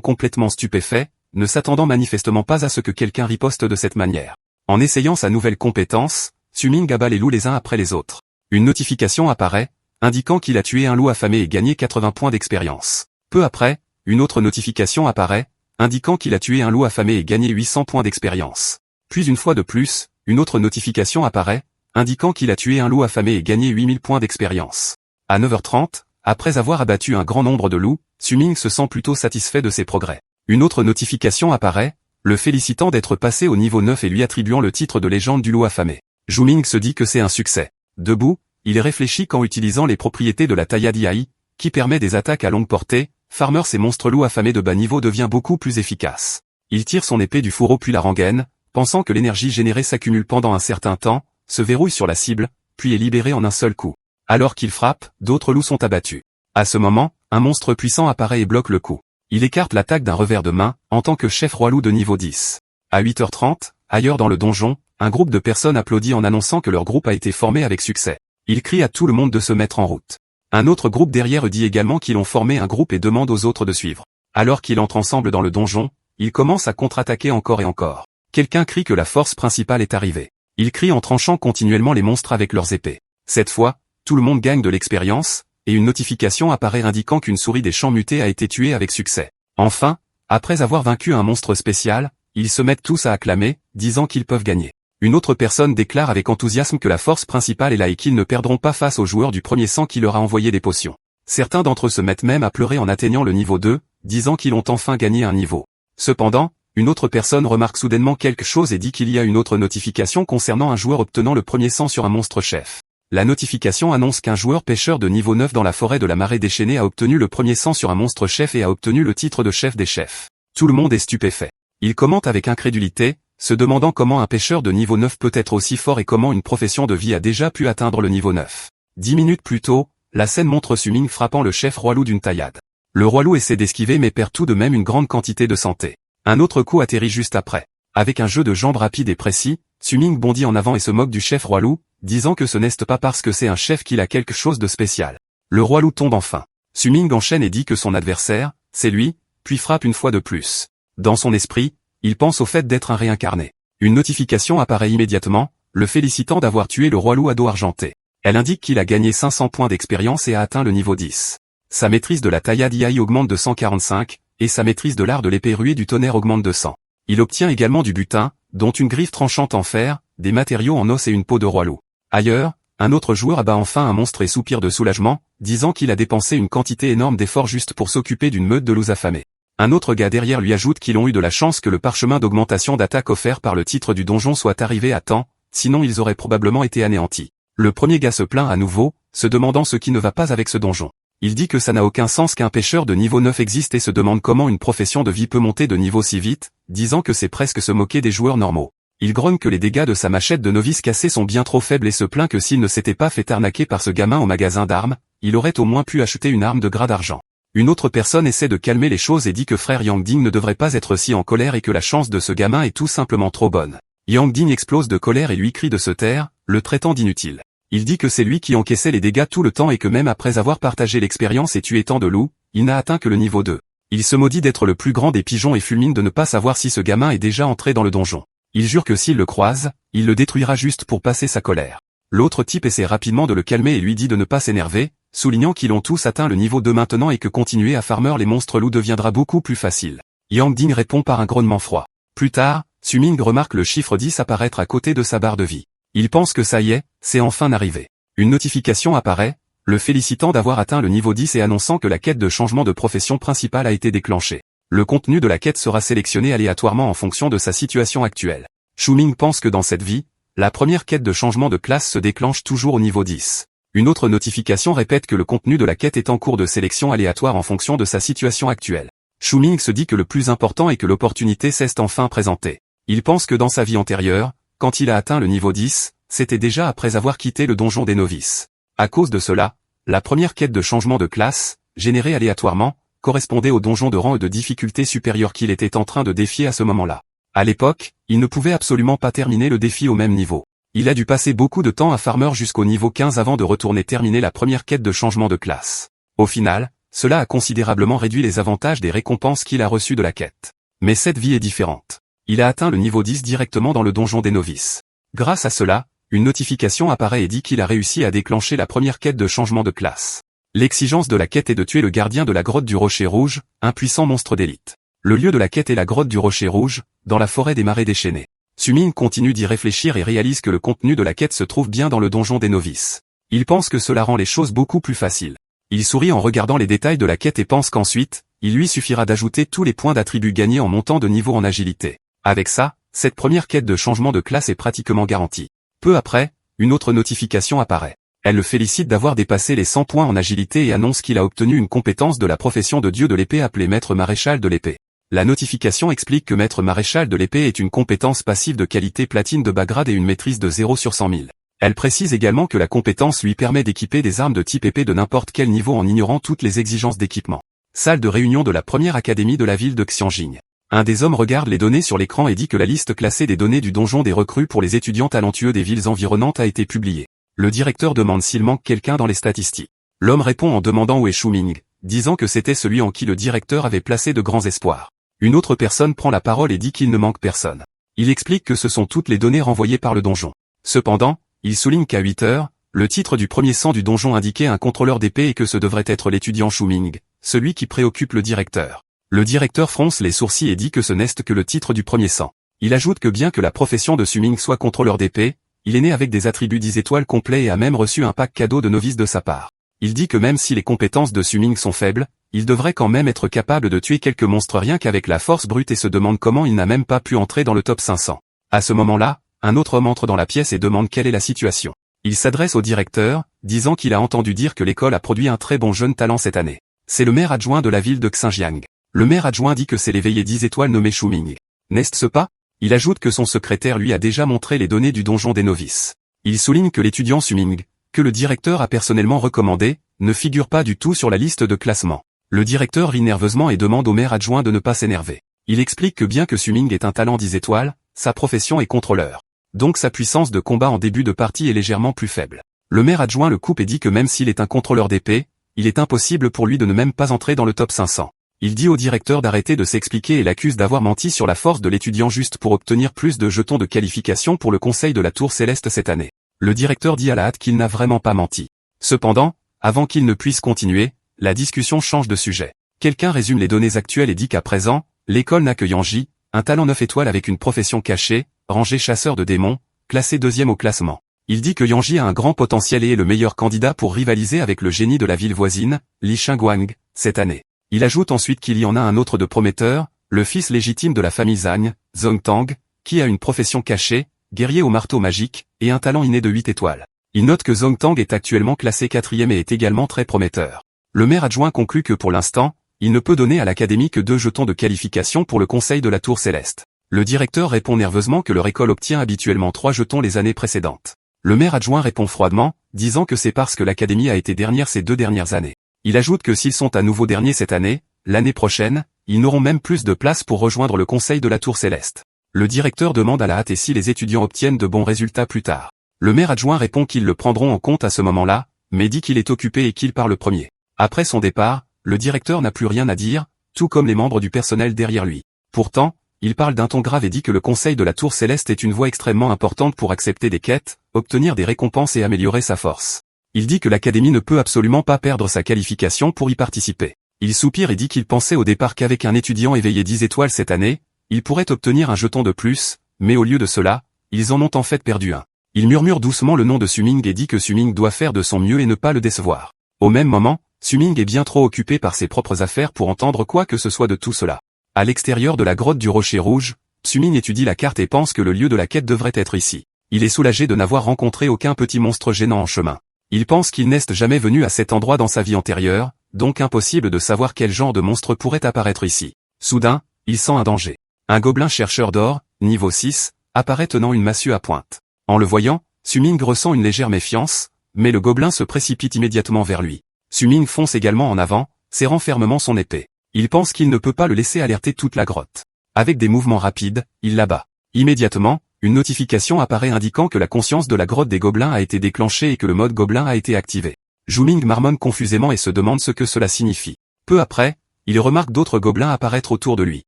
complètement stupéfaits, ne s'attendant manifestement pas à ce que quelqu'un riposte de cette manière. En essayant sa nouvelle compétence, Su-Ming abat les loups les uns après les autres. Une notification apparaît, indiquant qu'il a tué un loup affamé et gagné 80 points d'expérience. Peu après, une autre notification apparaît, indiquant qu'il a tué un loup affamé et gagné 800 points d'expérience. Puis une fois de plus, une autre notification apparaît, indiquant qu'il a tué un loup affamé et gagné 8000 points d'expérience. À 9h30, après avoir abattu un grand nombre de loups, Su-Ming se sent plutôt satisfait de ses progrès. Une autre notification apparaît, le félicitant d'être passé au niveau 9 et lui attribuant le titre de légende du loup affamé. Su-Ming se dit que c'est un succès. Debout, il réfléchit qu'en utilisant les propriétés de la taillade AI, qui permet des attaques à longue portée, Farmer ses monstres loups affamés de bas niveau devient beaucoup plus efficace. Il tire son épée du fourreau puis la rengaine, pensant que l'énergie générée s'accumule pendant un certain temps, se verrouille sur la cible, puis est libérée en un seul coup. Alors qu'il frappe, d'autres loups sont abattus. À ce moment, un monstre puissant apparaît et bloque le coup. Il écarte l'attaque d'un revers de main, en tant que chef roi loup de niveau 10. À 8h30, ailleurs dans le donjon, un groupe de personnes applaudit en annonçant que leur groupe a été formé avec succès. Ils crient à tout le monde de se mettre en route. Un autre groupe derrière eux dit également qu'ils ont formé un groupe et demande aux autres de suivre. Alors qu'ils entrent ensemble dans le donjon, ils commencent à contre-attaquer encore et encore. Quelqu'un crie que la force principale est arrivée. Ils crient en tranchant continuellement les monstres avec leurs épées. Cette fois, tout le monde gagne de l'expérience, et une notification apparaît indiquant qu'une souris des champs mutés a été tuée avec succès. Enfin, après avoir vaincu un monstre spécial, ils se mettent tous à acclamer, disant qu'ils peuvent gagner. Une autre personne déclare avec enthousiasme que la force principale est là et qu'ils ne perdront pas face aux joueurs du premier sang qui leur a envoyé des potions. Certains d'entre eux se mettent même à pleurer en atteignant le niveau 2, disant qu'ils ont enfin gagné un niveau. Cependant, une autre personne remarque soudainement quelque chose et dit qu'il y a une autre notification concernant un joueur obtenant le premier sang sur un monstre chef. La notification annonce qu'un joueur pêcheur de niveau 9 dans la forêt de la marée déchaînée a obtenu le premier sang sur un monstre chef et a obtenu le titre de chef des chefs. Tout le monde est stupéfait. Il commente avec incrédulité, se demandant comment un pêcheur de niveau 9 peut être aussi fort et comment une profession de vie a déjà pu atteindre le niveau 9. 10 minutes plus tôt, la scène montre Su-Ming frappant le chef roi loup d'une taillade. Le roi loup essaie d'esquiver mais perd tout de même une grande quantité de santé. Un autre coup atterrit juste après. Avec un jeu de jambes rapide et précis, Su-Ming bondit en avant et se moque du chef roi loup, disant que ce n'est pas parce que c'est un chef qu'il a quelque chose de spécial. Le roi loup tombe enfin. Su-Ming enchaîne et dit que son adversaire, c'est lui, puis frappe une fois de plus. Dans son esprit, il pense au fait d'être un réincarné. Une notification apparaît immédiatement, le félicitant d'avoir tué le roi loup à dos argenté. Elle indique qu'il a gagné 500 points d'expérience et a atteint le niveau 10. Sa maîtrise de la taillade AI augmente de 145, et sa maîtrise de l'art de l'épée ruée du tonnerre augmente de 100. Il obtient également du butin, dont une griffe tranchante en fer, des matériaux en os et une peau de roi loup. Ailleurs, un autre joueur abat enfin un monstre et soupire de soulagement, disant qu'il a dépensé une quantité énorme d'efforts juste pour s'occuper d'une meute de loups affamés. Un autre gars derrière lui ajoute qu'ils ont eu de la chance que le parchemin d'augmentation d'attaque offert par le titre du donjon soit arrivé à temps, sinon ils auraient probablement été anéantis. Le premier gars se plaint à nouveau, se demandant ce qui ne va pas avec ce donjon. Il dit que ça n'a aucun sens qu'un pêcheur de niveau 9 existe et se demande comment une profession de vie peut monter de niveau si vite, disant que c'est presque se moquer des joueurs normaux. Il grogne que les dégâts de sa machette de novice cassée sont bien trop faibles et se plaint que s'il ne s'était pas fait arnaquer par ce gamin au magasin d'armes, il aurait au moins pu acheter une arme de grade d'argent. Une autre personne essaie de calmer les choses et dit que frère Yang Ding ne devrait pas être si en colère et que la chance de ce gamin est tout simplement trop bonne. Yang Ding explose de colère et lui crie de se taire, le traitant d'inutile. Il dit que c'est lui qui encaissait les dégâts tout le temps et que même après avoir partagé l'expérience et tué tant de loups, il n'a atteint que le niveau 2. Il se maudit d'être le plus grand des pigeons et fulmine de ne pas savoir si ce gamin est déjà entré dans le donjon. Il jure que s'il le croise, il le détruira juste pour passer sa colère. L'autre type essaie rapidement de le calmer et lui dit de ne pas s'énerver, soulignant qu'ils ont tous atteint le niveau 2 maintenant et que continuer à farmer les monstres loups deviendra beaucoup plus facile. Yang Ding répond par un grognement froid. Plus tard, Su-Ming remarque le chiffre 10 apparaître à côté de sa barre de vie. Il pense que ça y est, c'est enfin arrivé. Une notification apparaît, le félicitant d'avoir atteint le niveau 10 et annonçant que la quête de changement de profession principale a été déclenchée. Le contenu de la quête sera sélectionné aléatoirement en fonction de sa situation actuelle. Su-Ming pense que dans cette vie, la première quête de changement de classe se déclenche toujours au niveau 10. Une autre notification répète que le contenu de la quête est en cours de sélection aléatoire en fonction de sa situation actuelle. Su-Ming se dit que le plus important est que l'opportunité s'est enfin présentée. Il pense que dans sa vie antérieure, quand il a atteint le niveau 10, c'était déjà après avoir quitté le donjon des novices. À cause de cela, la première quête de changement de classe, générée aléatoirement, correspondait au donjon de rang et de difficulté supérieure qu'il était en train de défier à ce moment-là. À l'époque, il ne pouvait absolument pas terminer le défi au même niveau. Il a dû passer beaucoup de temps à Farmer jusqu'au niveau 15 avant de retourner terminer la première quête de changement de classe. Au final, cela a considérablement réduit les avantages des récompenses qu'il a reçues de la quête. Mais cette vie est différente. Il a atteint le niveau 10 directement dans le donjon des novices. Grâce à cela, une notification apparaît et dit qu'il a réussi à déclencher la première quête de changement de classe. L'exigence de la quête est de tuer le gardien de la grotte du Rocher Rouge, un puissant monstre d'élite. Le lieu de la quête est la grotte du Rocher Rouge, dans la forêt des marais déchaînés. Su-Ming continue d'y réfléchir et réalise que le contenu de la quête se trouve bien dans le donjon des novices. Il pense que cela rend les choses beaucoup plus faciles. Il sourit en regardant les détails de la quête et pense qu'ensuite, il lui suffira d'ajouter tous les points d'attribut gagnés en montant de niveau en agilité. Avec ça, cette première quête de changement de classe est pratiquement garantie. Peu après, une autre notification apparaît. Elle le félicite d'avoir dépassé les 100 points en agilité et annonce qu'il a obtenu une compétence de la profession de dieu de l'épée appelée maître maréchal de l'épée. La notification explique que maître maréchal de l'épée est une compétence passive de qualité platine de bas grade et une maîtrise de 0 sur 100 000. Elle précise également que la compétence lui permet d'équiper des armes de type épée de n'importe quel niveau en ignorant toutes les exigences d'équipement. Salle de réunion de la première académie de la ville de Xianjing. Un des hommes regarde les données sur l'écran et dit que la liste classée des données du donjon des recrues pour les étudiants talentueux des villes environnantes a été publiée. Le directeur demande s'il manque quelqu'un dans les statistiques. L'homme répond en demandant où est Shu-Ming, disant que c'était celui en qui le directeur avait placé de grands espoirs. Une autre personne prend la parole et dit qu'il ne manque personne. Il explique que ce sont toutes les données renvoyées par le donjon. Cependant, il souligne qu'à 8 heures, le titre du premier sang du donjon indiquait un contrôleur d'épée et que ce devrait être l'étudiant Shu-Ming, celui qui préoccupe le directeur. Le directeur fronce les sourcils et dit que ce n'est que le titre du premier sang. Il ajoute que bien que la profession de Shu-Ming soit contrôleur d'épée, il est né avec des attributs 10 étoiles complets et a même reçu un pack cadeau de novice de sa part. Il dit que même si les compétences de Shu-Ming sont faibles, il devrait quand même être capable de tuer quelques monstres rien qu'avec la force brute et se demande comment il n'a même pas pu entrer dans le top 500. À ce moment-là, un autre homme entre dans la pièce et demande quelle est la situation. Il s'adresse au directeur, disant qu'il a entendu dire que l'école a produit un très bon jeune talent cette année. C'est le maire adjoint de la ville de Xianjiang. Le maire adjoint dit que c'est l'éveillé 10 étoiles nommé Shu-Ming. N'est-ce pas? Il ajoute que son secrétaire lui a déjà montré les données du donjon des novices. Il souligne que l'étudiant Shu-Ming, que le directeur a personnellement recommandé, ne figure pas du tout sur la liste de classement. Le directeur rit nerveusement et demande au maire adjoint de ne pas s'énerver. Il explique que bien que Shu-Ming est un talent 10 étoiles, sa profession est contrôleur. Donc sa puissance de combat en début de partie est légèrement plus faible. Le maire adjoint le coupe et dit que même s'il est un contrôleur d'épée, il est impossible pour lui de ne même pas entrer dans le top 500. Il dit au directeur d'arrêter de s'expliquer et l'accuse d'avoir menti sur la force de l'étudiant juste pour obtenir plus de jetons de qualification pour le conseil de la Tour Céleste cette année. Le directeur dit à la hâte qu'il n'a vraiment pas menti. Cependant, avant qu'il ne puisse continuer, la discussion change de sujet. Quelqu'un résume les données actuelles et dit qu'à présent, l'école n'a que Yanji, un talent 9 étoiles avec une profession cachée, rangé chasseur de démons, classé 2e au classement. Il dit que Yanji a un grand potentiel et est le meilleur candidat pour rivaliser avec le génie de la ville voisine, Li Shengguang, cette année. Il ajoute ensuite qu'il y en a un autre de prometteur, le fils légitime de la famille Zhang, Zongtang, qui a une profession cachée, guerrier au marteau magique, et un talent inné de 8 étoiles. Il note que Zongtang est actuellement classé 4e et est également très prometteur. Le maire adjoint conclut que pour l'instant, il ne peut donner à l'académie que 2 jetons de qualification pour le conseil de la Tour Céleste. Le directeur répond nerveusement que leur école obtient habituellement 3 jetons les années précédentes. Le maire adjoint répond froidement, disant que c'est parce que l'académie a été dernière ces 2 dernières années. Il ajoute que s'ils sont à nouveau derniers cette année, l'année prochaine, ils n'auront même plus de place pour rejoindre le conseil de la Tour Céleste. Le directeur demande à la hâte et si les étudiants obtiennent de bons résultats plus tard. Le maire adjoint répond qu'ils le prendront en compte à ce moment-là, mais dit qu'il est occupé et qu'il parle premier. Après son départ, le directeur n'a plus rien à dire, tout comme les membres du personnel derrière lui. Pourtant, il parle d'un ton grave et dit que le conseil de la Tour Céleste est une voie extrêmement importante pour accepter des quêtes, obtenir des récompenses et améliorer sa force. Il dit que l'académie ne peut absolument pas perdre sa qualification pour y participer. Il soupire et dit qu'il pensait au départ qu'avec un étudiant éveillé 10 étoiles cette année, il pourrait obtenir un jeton de plus, mais au lieu de cela, ils en ont en fait perdu un. Il murmure doucement le nom de Shu-Ming et dit que Shu-Ming doit faire de son mieux et ne pas le décevoir. Au même moment, Shu-Ming est bien trop occupé par ses propres affaires pour entendre quoi que ce soit de tout cela. À l'extérieur de la grotte du Rocher Rouge, Shu-Ming étudie la carte et pense que le lieu de la quête devrait être ici. Il est soulagé de n'avoir rencontré aucun petit monstre gênant en chemin. Il pense qu'il n'est jamais venu à cet endroit dans sa vie antérieure, donc impossible de savoir quel genre de monstre pourrait apparaître ici. Soudain, il sent un danger. Un gobelin chercheur d'or, niveau 6, apparaît tenant une massue à pointe. En le voyant, Shu-Ming ressent une légère méfiance, mais le gobelin se précipite immédiatement vers lui. Shu-Ming fonce également en avant, serrant fermement son épée. Il pense qu'il ne peut pas le laisser alerter toute la grotte. Avec des mouvements rapides, il l'abat. Immédiatement, une notification apparaît indiquant que la conscience de la grotte des gobelins a été déclenchée et que le mode gobelin a été activé. Zhu-Ming marmonne confusément et se demande ce que cela signifie. Peu après, il remarque d'autres gobelins apparaître autour de lui.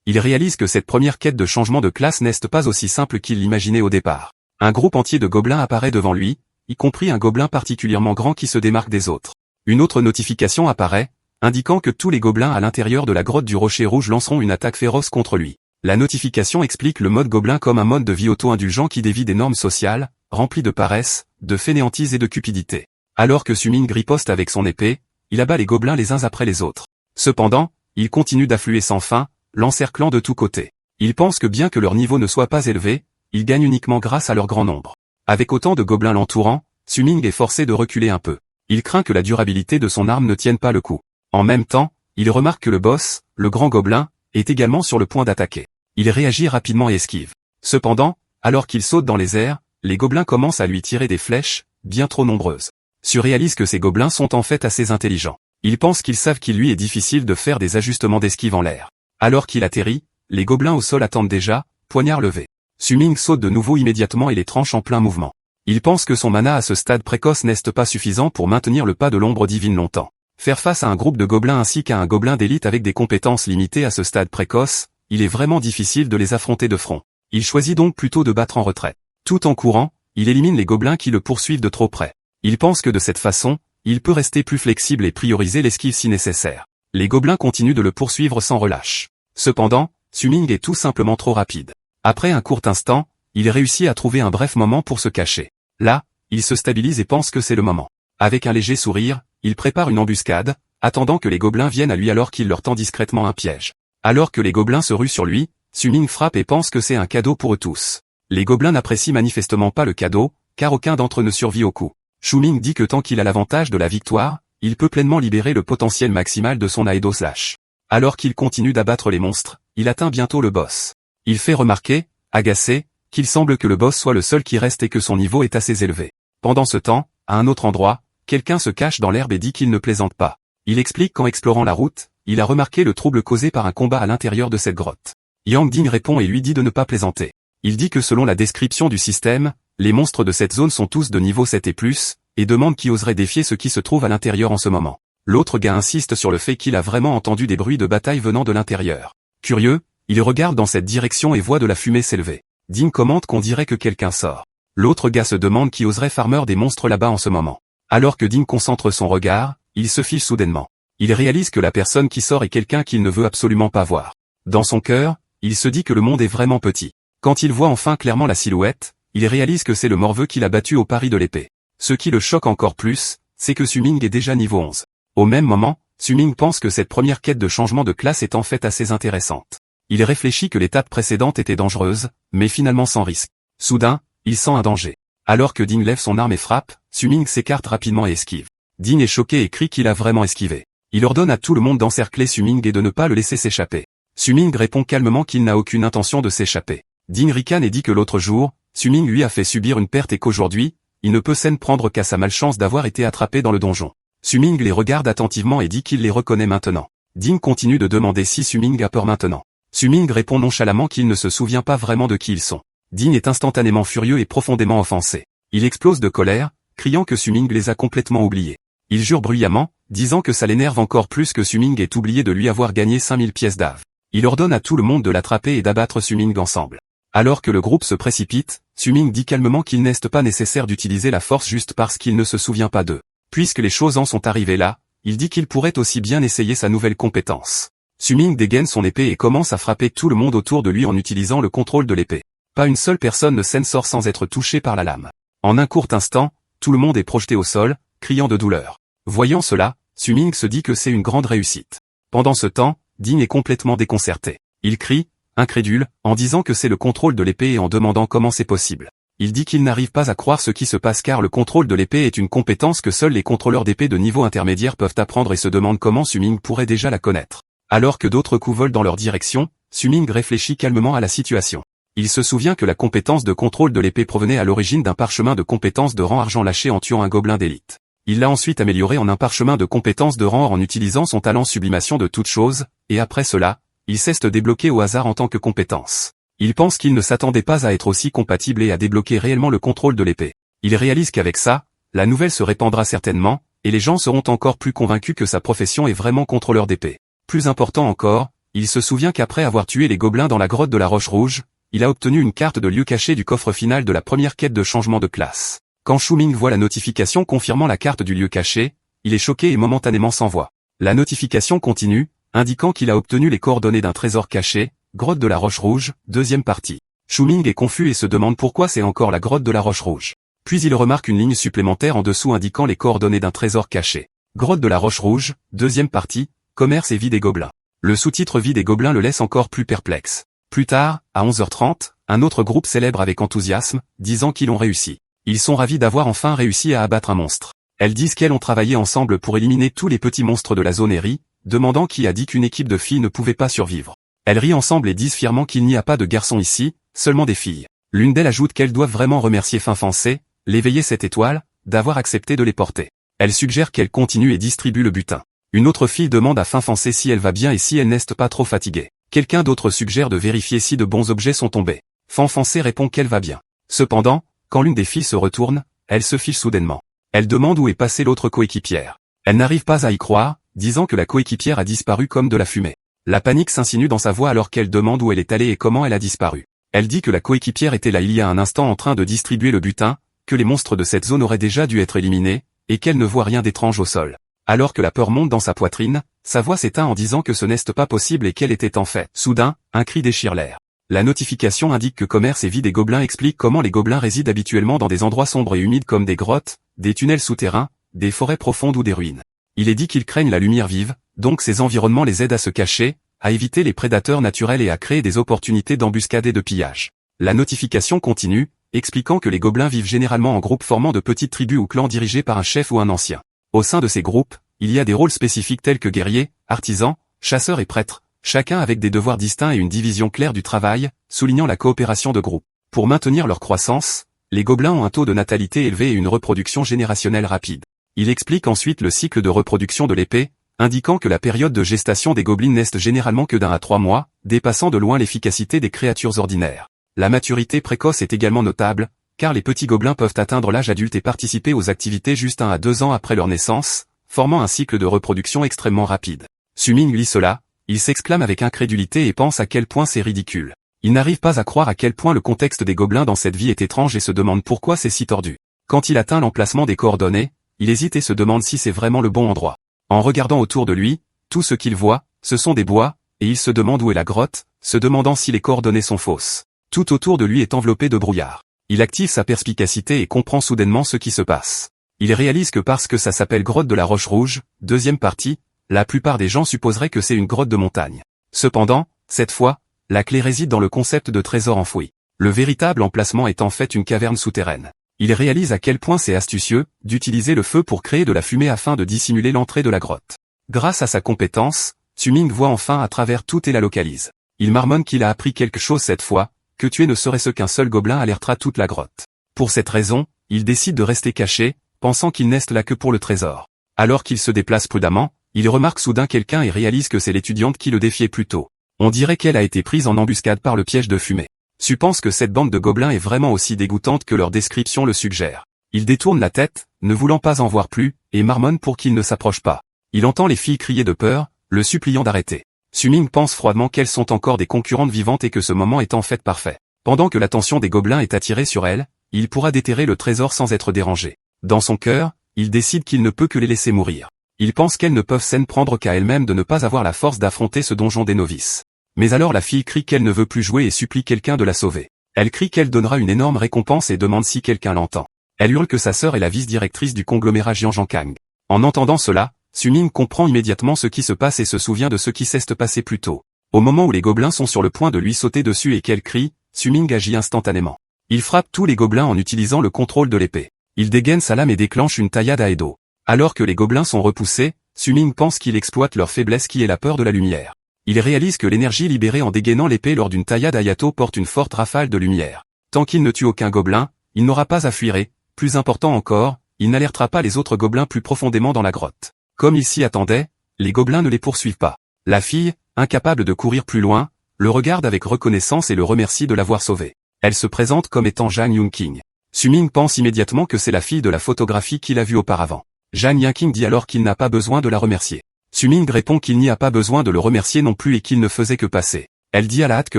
Il réalise que cette première quête de changement de classe n'est pas aussi simple qu'il l'imaginait au départ. Un groupe entier de gobelins apparaît devant lui, y compris un gobelin particulièrement grand qui se démarque des autres. Une autre notification apparaît, indiquant que tous les gobelins à l'intérieur de la grotte du Rocher Rouge lanceront une attaque féroce contre lui. La notification explique le mode gobelin comme un mode de vie auto-indulgent qui dévie des normes sociales, rempli de paresse, de fainéantise et de cupidité. Alors que Zhu-Ming riposte avec son épée, il abat les gobelins les uns après les autres. Cependant, ils continuent d'affluer sans fin, l'encerclant de tous côtés. Ils pensent que bien que leur niveau ne soit pas élevé, ils gagnent uniquement grâce à leur grand nombre. Avec autant de gobelins l'entourant, Zhu-Ming est forcé de reculer un peu. Il craint que la durabilité de son arme ne tienne pas le coup. En même temps, il remarque que le boss, le grand gobelin, est également sur le point d'attaquer. Il réagit rapidement et esquive. Cependant, alors qu'il saute dans les airs, les gobelins commencent à lui tirer des flèches, bien trop nombreuses. Zhu réalise que ces gobelins sont en fait assez intelligents. Ils pensent qu'ils savent qu'il lui est difficile de faire des ajustements d'esquive en l'air. Alors qu'il atterrit, les gobelins au sol attendent déjà, poignard levé. Zhu-Ming saute de nouveau immédiatement et les tranche en plein mouvement. Il pense que son mana à ce stade précoce n'est pas suffisant pour maintenir le pas de l'ombre divine longtemps. Faire face à un groupe de gobelins ainsi qu'à un gobelin d'élite avec des compétences limitées à ce stade précoce, il est vraiment difficile de les affronter de front. Il choisit donc plutôt de battre en retraite. Tout en courant, il élimine les gobelins qui le poursuivent de trop près. Il pense que de cette façon, il peut rester plus flexible et prioriser l'esquive si nécessaire. Les gobelins continuent de le poursuivre sans relâche. Cependant, Zhu-Ming est tout simplement trop rapide. Après un court instant, il réussit à trouver un bref moment pour se cacher. Là, il se stabilise et pense que c'est le moment. Avec un léger sourire, il prépare une embuscade, attendant que les gobelins viennent à lui alors qu'il leur tend discrètement un piège. Alors que les gobelins se ruent sur lui, Zhu-Ming frappe et pense que c'est un cadeau pour eux tous. Les gobelins n'apprécient manifestement pas le cadeau, car aucun d'entre eux ne survit au coup. Zhu-Ming dit que tant qu'il a l'avantage de la victoire, il peut pleinement libérer le potentiel maximal de son Aedo Slash. Alors qu'il continue d'abattre les monstres, il atteint bientôt le boss. Il fait remarquer, agacé, qu'il semble que le boss soit le seul qui reste et que son niveau est assez élevé. Pendant ce temps, à un autre endroit, quelqu'un se cache dans l'herbe et dit qu'il ne plaisante pas. Il explique qu'en explorant la route, il a remarqué le trouble causé par un combat à l'intérieur de cette grotte. Yang Ding répond et lui dit de ne pas plaisanter. Il dit que selon la description du système, les monstres de cette zone sont tous de niveau 7 et plus, et demande qui oserait défier ce qui se trouve à l'intérieur en ce moment. L'autre gars insiste sur le fait qu'il a vraiment entendu des bruits de bataille venant de l'intérieur. Curieux, il regarde dans cette direction et voit de la fumée s'élever. Ding commente qu'on dirait que quelqu'un sort. L'autre gars se demande qui oserait farmer des monstres là-bas en ce moment. Alors que Ding concentre son regard, il se fiche soudainement. Il réalise que la personne qui sort est quelqu'un qu'il ne veut absolument pas voir. Dans son cœur, il se dit que le monde est vraiment petit. Quand il voit enfin clairement la silhouette, il réalise que c'est le morveux qu'il a battu au pari de l'épée. Ce qui le choque encore plus, c'est que Zhu-Ming est déjà niveau 11. Au même moment, Zhu-Ming pense que cette première quête de changement de classe est en fait assez intéressante. Il réfléchit que l'étape précédente était dangereuse, mais finalement sans risque. Soudain, il sent un danger. Alors que Ding lève son arme et frappe, Zhu-Ming s'écarte rapidement et esquive. Ding est choqué et crie qu'il a vraiment esquivé. Il ordonne à tout le monde d'encercler Zhu-Ming et de ne pas le laisser s'échapper. Zhu-Ming répond calmement qu'il n'a aucune intention de s'échapper. Ding ricane et dit que l'autre jour, Zhu-Ming lui a fait subir une perte et qu'aujourd'hui, il ne peut s'en prendre qu'à sa malchance d'avoir été attrapé dans le donjon. Zhu-Ming les regarde attentivement et dit qu'il les reconnaît maintenant. Ding continue de demander si Zhu-Ming a peur maintenant. Zhu-Ming répond nonchalamment qu'il ne se souvient pas vraiment de qui ils sont. Ding est instantanément furieux et profondément offensé. Il explose de colère, criant que Zhu-Ming les a complètement oubliés. Il jure bruyamment, disant que ça l'énerve encore plus que Zhu-Ming ait oublié de lui avoir gagné 5000 pièces d'AV. Il ordonne à tout le monde de l'attraper et d'abattre Zhu-Ming ensemble. Alors que le groupe se précipite, Zhu-Ming dit calmement qu'il n'est pas nécessaire d'utiliser la force juste parce qu'il ne se souvient pas d'eux. Puisque les choses en sont arrivées là, il dit qu'il pourrait aussi bien essayer sa nouvelle compétence. Zhu-Ming dégaine son épée et commence à frapper tout le monde autour de lui en utilisant le contrôle de l'épée. Pas une seule personne ne s'en sort sans être touchée par la lame. En un court instant, tout le monde est projeté au sol, criant de douleur. Voyant cela, Zhu-Ming se dit que c'est une grande réussite. Pendant ce temps, Ding est complètement déconcerté. Il crie, incrédule, en disant que c'est le contrôle de l'épée et en demandant comment c'est possible. Il dit qu'il n'arrive pas à croire ce qui se passe car le contrôle de l'épée est une compétence que seuls les contrôleurs d'épée de niveau intermédiaire peuvent apprendre et se demande comment Zhu-Ming pourrait déjà la connaître. Alors que d'autres coups volent dans leur direction, Zhu-Ming réfléchit calmement à la situation. Il se souvient que la compétence de contrôle de l'épée provenait à l'origine d'un parchemin de compétences de rang argent lâché en tuant un gobelin d'élite. Il l'a ensuite amélioré en un parchemin de compétences de rang or en utilisant son talent sublimation de toutes choses, et après cela, il cesse de débloquer au hasard en tant que compétence. Il pense qu'il ne s'attendait pas à être aussi compatible et à débloquer réellement le contrôle de l'épée. Il réalise qu'avec ça, la nouvelle se répandra certainement, et les gens seront encore plus convaincus que sa profession est vraiment contrôleur d'épée. Plus important encore, il se souvient qu'après avoir tué les gobelins dans la grotte de la Roche Rouge, il a obtenu une carte de lieu caché du coffre final de la première quête de changement de classe. Quand Xu Ming voit la notification confirmant la carte du lieu caché, il est choqué et momentanément sans voix. La notification continue, indiquant qu'il a obtenu les coordonnées d'un trésor caché, grotte de la Roche Rouge, deuxième partie. Xu Ming est confus et se demande pourquoi c'est encore la grotte de la Roche Rouge. Puis il remarque une ligne supplémentaire en dessous indiquant les coordonnées d'un trésor caché. Grotte de la Roche Rouge, deuxième partie, commerce et vie des gobelins. Le sous-titre vie des gobelins le laisse encore plus perplexe. Plus tard, à 11h30, un autre groupe célèbre avec enthousiasme, disant qu'ils ont réussi. Ils sont ravis d'avoir enfin réussi à abattre un monstre. Elles disent qu'elles ont travaillé ensemble pour éliminer tous les petits monstres de la zone et rient, demandant qui a dit qu'une équipe de filles ne pouvait pas survivre. Elles rient ensemble et disent fièrement qu'il n'y a pas de garçons ici, seulement des filles. L'une d'elles ajoute qu'elles doivent vraiment remercier Fin Foncé, l'éveiller cette étoile, d'avoir accepté de les porter. Elle suggère qu'elle continue et distribue le butin. Une autre fille demande à Fin Foncé si elle va bien et si elle n'est pas trop fatiguée. Quelqu'un d'autre suggère de vérifier si de bons objets sont tombés. Fin Foncé répond qu'elle va bien. Cependant, quand l'une des filles se retourne, elle se fiche soudainement. Elle demande où est passée l'autre coéquipière. Elle n'arrive pas à y croire, disant que la coéquipière a disparu comme de la fumée. La panique s'insinue dans sa voix alors qu'elle demande où elle est allée et comment elle a disparu. Elle dit que la coéquipière était là il y a un instant en train de distribuer le butin, que les monstres de cette zone auraient déjà dû être éliminés, et qu'elle ne voit rien d'étrange au sol. Alors que la peur monte dans sa poitrine, sa voix s'éteint en disant que ce n'est pas possible et qu'elle était en fait. Soudain, un cri déchire l'air. La notification indique que Commerce et Vie des Gobelins explique comment les gobelins résident habituellement dans des endroits sombres et humides comme des grottes, des tunnels souterrains, des forêts profondes ou des ruines. Il est dit qu'ils craignent la lumière vive, donc ces environnements les aident à se cacher, à éviter les prédateurs naturels et à créer des opportunités d'embuscade et de pillage. La notification continue, expliquant que les gobelins vivent généralement en groupes formant de petites tribus ou clans dirigés par un chef ou un ancien. Au sein de ces groupes, il y a des rôles spécifiques tels que guerriers, artisans, chasseurs et prêtres, chacun avec des devoirs distincts et une division claire du travail, soulignant la coopération de groupe. Pour maintenir leur croissance, les gobelins ont un taux de natalité élevé et une reproduction générationnelle rapide. Il explique ensuite le cycle de reproduction de l'épée, indiquant que la période de gestation des gobelins n'est généralement que d'1 à 3 mois, dépassant de loin l'efficacité des créatures ordinaires. La maturité précoce est également notable, car les petits gobelins peuvent atteindre l'âge adulte et participer aux activités juste 1 à 2 ans après leur naissance, formant un cycle de reproduction extrêmement rapide. Xu Ming lit cela, il s'exclame avec incrédulité et pense à quel point c'est ridicule. Il n'arrive pas à croire à quel point le contexte des gobelins dans cette vie est étrange et se demande pourquoi c'est si tordu. Quand il atteint l'emplacement des coordonnées, il hésite et se demande si c'est vraiment le bon endroit. En regardant autour de lui, tout ce qu'il voit, ce sont des bois, et il se demande où est la grotte, se demandant si les coordonnées sont fausses. Tout autour de lui est enveloppé de brouillard. Il active sa perspicacité et comprend soudainement ce qui se passe. Il réalise que parce que ça s'appelle grotte de la Roche Rouge, deuxième partie, la plupart des gens supposeraient que c'est une grotte de montagne. Cependant, cette fois, la clé réside dans le concept de trésor enfoui. Le véritable emplacement est en fait une caverne souterraine. Il réalise à quel point c'est astucieux d'utiliser le feu pour créer de la fumée afin de dissimuler l'entrée de la grotte. Grâce à sa compétence, Xu Ming voit enfin à travers tout et la localise. Il marmonne qu'il a appris quelque chose cette fois, que tuer ne serait-ce qu'un seul gobelin alertera toute la grotte. Pour cette raison, il décide de rester caché, pensant qu'il n'est là que pour le trésor. Alors qu'il se déplace prudemment, il remarque soudain quelqu'un et réalise que c'est l'étudiante qui le défiait plus tôt. On dirait qu'elle a été prise en embuscade par le piège de fumée. Xu pense que cette bande de gobelins est vraiment aussi dégoûtante que leur description le suggère. Il détourne la tête, ne voulant pas en voir plus, et marmonne pour qu'il ne s'approche pas. Il entend les filles crier de peur, le suppliant d'arrêter. Xu Ming pense froidement qu'elles sont encore des concurrentes vivantes et que ce moment est en fait parfait. Pendant que l'attention des gobelins est attirée sur elle, il pourra déterrer le trésor sans être dérangé. Dans son cœur, il décide qu'il ne peut que les laisser mourir. Il pense qu'elles ne peuvent s'en prendre qu'à elles-mêmes de ne pas avoir la force d'affronter ce donjon des novices. Mais alors la fille crie qu'elle ne veut plus jouer et supplie quelqu'un de la sauver. Elle crie qu'elle donnera une énorme récompense et demande si quelqu'un l'entend. Elle hurle que sa sœur est la vice-directrice du conglomérat Jianzhankang. En entendant cela, Xu Ming comprend immédiatement ce qui se passe et se souvient de ce qui s'est passé plus tôt. Au moment où les gobelins sont sur le point de lui sauter dessus et qu'elle crie, Xu Ming agit instantanément. Il frappe tous les gobelins en utilisant le contrôle de l'épée. Il dégaine sa lame et déclenche une taillade à Edo. Alors que les gobelins sont repoussés, Xu Ming pense qu'il exploite leur faiblesse qui est la peur de la lumière. Il réalise que l'énergie libérée en dégainant l'épée lors d'une taillade à Yato porte une forte rafale de lumière. Tant qu'il ne tue aucun gobelin, il n'aura pas à fuir et, plus important encore, il n'alertera pas les autres gobelins plus profondément dans la grotte. Comme il s'y attendait, les gobelins ne les poursuivent pas. La fille, incapable de courir plus loin, le regarde avec reconnaissance et le remercie de l'avoir sauvé. Elle se présente comme étant Jang Young-king. Su-ming pense immédiatement que c'est la fille de la photographie qu'il a vue auparavant. Jang Young-king dit alors qu'il n'a pas besoin de la remercier. Su-ming répond qu'il n'y a pas besoin de le remercier non plus et qu'il ne faisait que passer. Elle dit à la hâte que